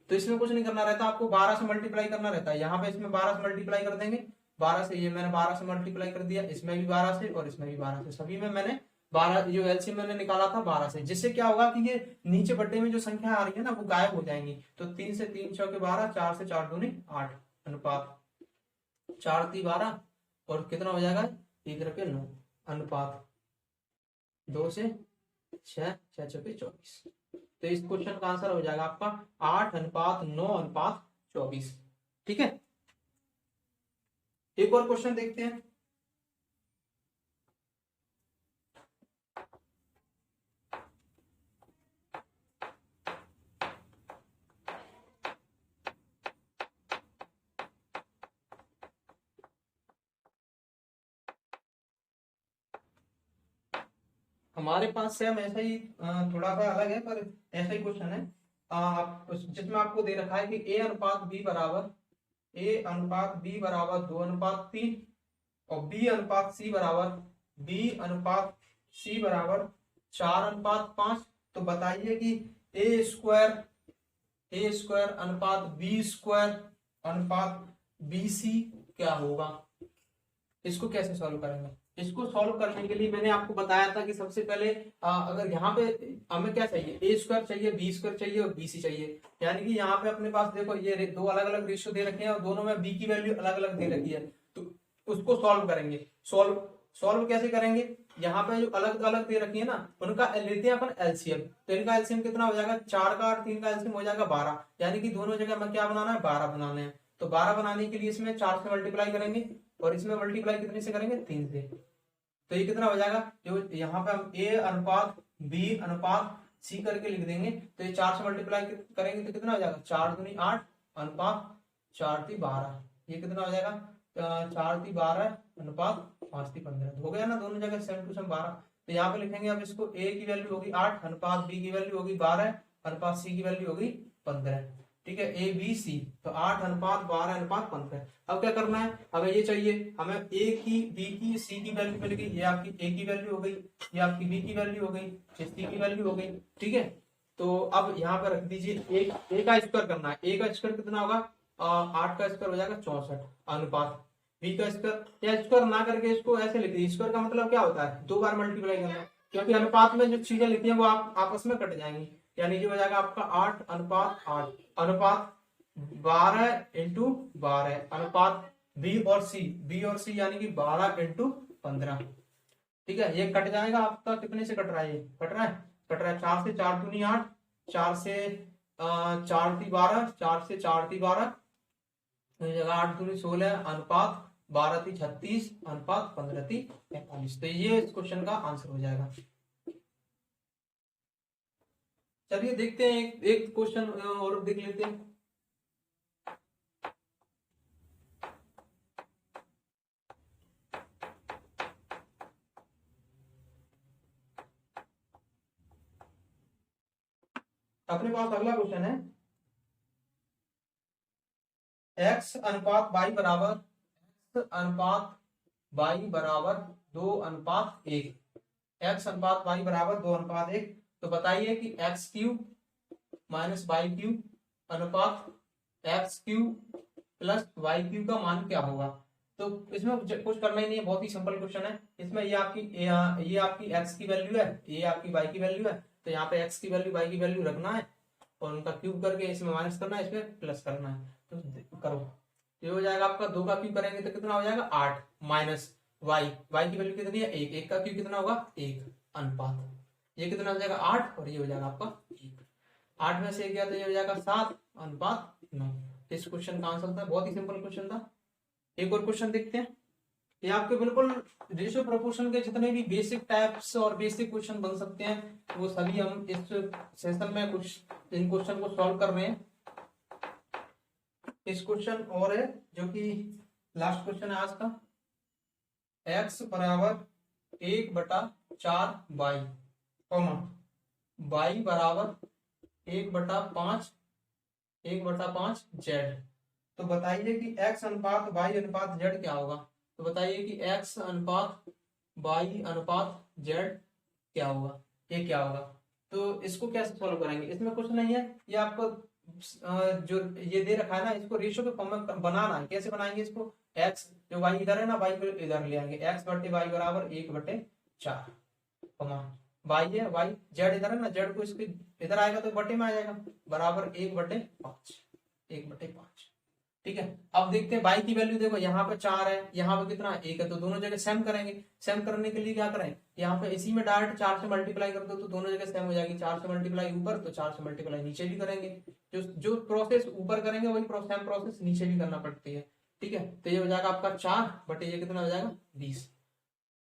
Speaker 1: तो इसमें कुछ नहीं करना रहता, आपको 12 से मल्टीप्लाई करना रहता है। यहाँ पे इसमें 12 से मल्टीप्लाई कर देंगे, 12 से, ये मैंने 12 से मल्टीप्लाई कर दिया, इसमें भी 12 से और इसमें भी 12 से, सभी में मैंने 12 जो एलसीएम मैंने निकाला था 12 से, जिससे क्या होगा कि ये नीचे बट्टे में जो संख्या आ रही है ना वो गायब हो जाएंगी। तो 3 से 3 चौके 12, 4 से 4 दूनी 8 अनुपात 4 3 12 और कितना हो जाएगा 1 रुपये 9 अनुपात 2 से 6 6 चौके 24। तो इस क्वेश्चन का आंसर हो जाएगा आपका 8:9:24। ठीक है, एक और क्वेश्चन देखते हैं। हमारे पास सेम ऐसा ही थोड़ा सा अलग है पर ऐसा ही क्वेश्चन है, जिसमें आपको दे रखा है कि a अनुपात b बराबर 2:3 और b अनुपात c बराबर 4:5। तो बताइए कि a स्क्वायर अनुपात b स्क्वायर अनुपात bc क्या होगा। इसको कैसे सॉल्व करेंगे, इसको सॉल्व करने के लिए मैंने आपको बताया था कि सबसे पहले अगर यहाँ पे हमें क्या चाहिए, ए स्क्वायर चाहिए, बी स्क्वायर चाहिए और बी सी चाहिए। यानी कि यहाँ पे अपने पास देखो ये दो अलग अलग रेशियो दे रखे हैं और दोनों में बी की वैल्यू अलग अलग दे रखी है, तो उसको सॉल्व करेंगे। सॉल्व सॉल्व कैसे करेंगे, यहाँ पे जो अलग अलग दे रखी है ना उनका लेते हैं अपन एलसीएम। तो इनका एलसीएम कितना हो जाएगा, 4 का और 3 का एलसीएम हो जाएगा 12। यानी कि दोनों जगह हमें क्या बनाना है, 12 बनाना है। तो 12 बनाने के लिए इसमें 4 से मल्टीप्लाई करेंगे और इसमें मल्टीप्लाई कितने से करेंगे, 3 से। तो ये कितना हो जाएगा, जो यहाँ पे हम ए अनुपात बी अनुपात सी करके लिख देंगे, तो ये 4 से मल्टीप्लाई करेंगे तो कितना हो जाएगा, 4 दूनी 8 अनुपात 4 × 12। ये कितना हो जाएगा, 4 × 12 अनुपात 5 × 15। हो गया ना, दोनों जगह सेम टू सेम 12। तो यहाँ पे लिखेंगे अब इसको, ए की वैल्यू होगी 8 अनुपात बी की वैल्यू होगी 12 अनुपात सी की वैल्यू होगी 15। ठीक है, ए बी सी, तो 8 अनुपात 12 अनुपात 15। अब क्या करना है, हमें ये चाहिए, हमें ए की बी की सी की वैल्यू मिल गई, ये आपकी ए की वैल्यू हो गई, ये आपकी बी की वैल्यू हो गई, ये सी की वैल्यू हो गई। ठीक है, तो अब यहाँ पे रख दीजिए, ए का स्क्वायर करना है। ए का स्क्वायर कितना होगा, 8 का स्क्वायर हो जाएगा 64 अनुपात बी का स्क्वायर। या स्क्वायर ना करके इसको ऐसे लिख दीजिए, स्क्वायर का मतलब क्या होता है, 2 बार मल्टीप्लाई करना, क्योंकि अनुपात में जो चीजें लिखी है वो आप आपस में कट जाएंगी। यानी जो हो जाएगा आपका 8 अनुपात 8 अनुपात 12 × 12 अनुपात बी और सी यानी कि 12 × 15। ठीक है, ये कट जाएगा आपका, कितने से कट रहा है, ये कट रहा है 4 से 4 दूनी 8, 4 से 4 × 12, 4 से 4 × 12, 8 दूनी 16 अनुपात 12 × 36 अनुपात 15 × 45। तो ये इस क्वेश्चन का आंसर हो जाएगा। चलिए देखते हैं एक क्वेश्चन और देख लेते हैं। अपने पास अगला क्वेश्चन है, x अनुपात y बराबर x अनुपात y बराबर 2:1। x अनुपात y बराबर 2:1। तो बताइए कि x³ माइनस y³ अनुपात x³ प्लस y³ का मान क्या होगा। तो इसमें कुछ करना ही नहीं है, बहुत ही सिंपल क्वेश्चन है। इसमें ये आपकी x की वैल्यू है, ये आपकी y की वैल्यू है। तो यहाँ पे x की वैल्यू y की वैल्यू रखना है और उनका क्यूब करके इसमें माइनस करना है, इसमें प्लस करना है। तो करो, ये हो जाएगा आपका 2 का क्यूब करेंगे तो कितना हो जाएगा 8 माइनस y की वैल्यू कितनी है 1, 1 का क्यूब कितना होगा 1 अनुपात ये कितना हो जाएगा 8 और ये हो जाएगा आपका 1। 8 में से 1 गया तो ये हो जाएगा 7 अनुपात 9। इस क्वेश्चन का आंसर था, बहुत ही सिंपल क्वेश्चन था। एक और क्वेश्चन देखते हैं। ये आपके बिल्कुल रेशियो प्रोपोर्शन के जितने भी बेसिक टाइप्स और बेसिक क्वेश्चन बन सकते हैं वो सभी हम इस सेशन में कुछ इन क्वेश्चन को सॉल्व कर रहे हैं। इस क्वेश्चन और है जो कि लास्ट क्वेश्चन है आज का, x बराबर 1/4 y कॉमा y बराबर 1/5 z। तो बताइए कि x अनुपात y अनुपात z क्या होगा। तो बताइए कि x अनुपात y अनुपात z क्या होगा, ये क्या होगा। तो इसको कैसे सॉल्व करेंगे, इसमें कुछ नहीं है, ये आपको जो ये दे रखा है ना इसको रेशियो के फॉर्म में बनाना है। कैसे बनाएंगे इसको, x जो y इधर है ना y को इधर ले आएंगे, x/y बराबर 1/4 y है y z इधर है ना, z को इसके इधर आएगा तो बटे में आ जाएगा बराबर 1/5। ठीक है, अब देखते हैं y की वैल्यू। देखो यहाँ पे 4 है, यहाँ पे कितना 1 है, तो दोनों जगह सेम करेंगे। सेम करने के लिए क्या करें, यहाँ पे इसी में डायरेक्ट 4 से मल्टीप्लाई कर दो तो दोनों जगह सेम हो जाएगी। 4 से मल्टीप्लाई ऊपर तो 4 से मल्टीप्लाई नीचे भी करेंगे। जो प्रोसेस ऊपर करेंगे वही सेम प्रोसेस नीचे भी करना पड़ती है। ठीक है, तो ये हो जाएगा आपका 4 बटे ये कितना हो जाएगा 20।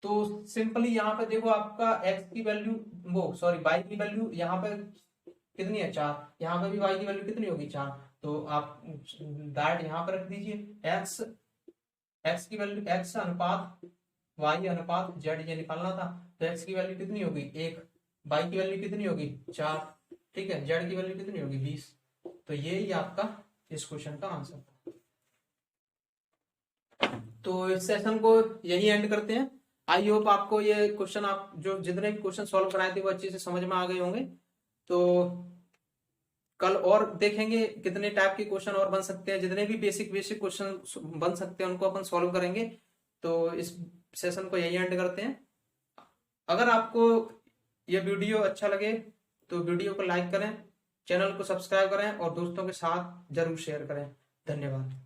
Speaker 1: तो सिंपली यहाँ पे देखो आपका x की वैल्यू y की वैल्यू यहाँ पे कितनी है 4, यहाँ पे भी y की वैल्यू कितनी होगी 4। तो आप डायरेक्ट यहाँ पर रख दीजिए x की वैल्यू x अनुपात y अनुपात z ये निकालना था। तो x की वैल्यू कितनी होगी 1, y की वैल्यू कितनी होगी 4, ठीक है, z की वैल्यू कितनी होगी 20। तो ये ही आपका इस क्वेश्चन का आंसर था। तो इस सेशन को यही एंड करते हैं। आई होप आपको ये क्वेश्चन, आप जो जितने भी क्वेश्चन सॉल्व कराए थे वो अच्छे से समझ में आ गए होंगे। तो कल और देखेंगे कितने टाइप के क्वेश्चन और बन सकते हैं, जितने भी बेसिक क्वेश्चन बन सकते हैं उनको अपन सॉल्व करेंगे। तो इस सेशन को यही एंड करते हैं। अगर आपको यह वीडियो अच्छा लगे तो वीडियो को लाइक करें, चैनल को सब्सक्राइब करें और दोस्तों के साथ जरूर शेयर करें। धन्यवाद।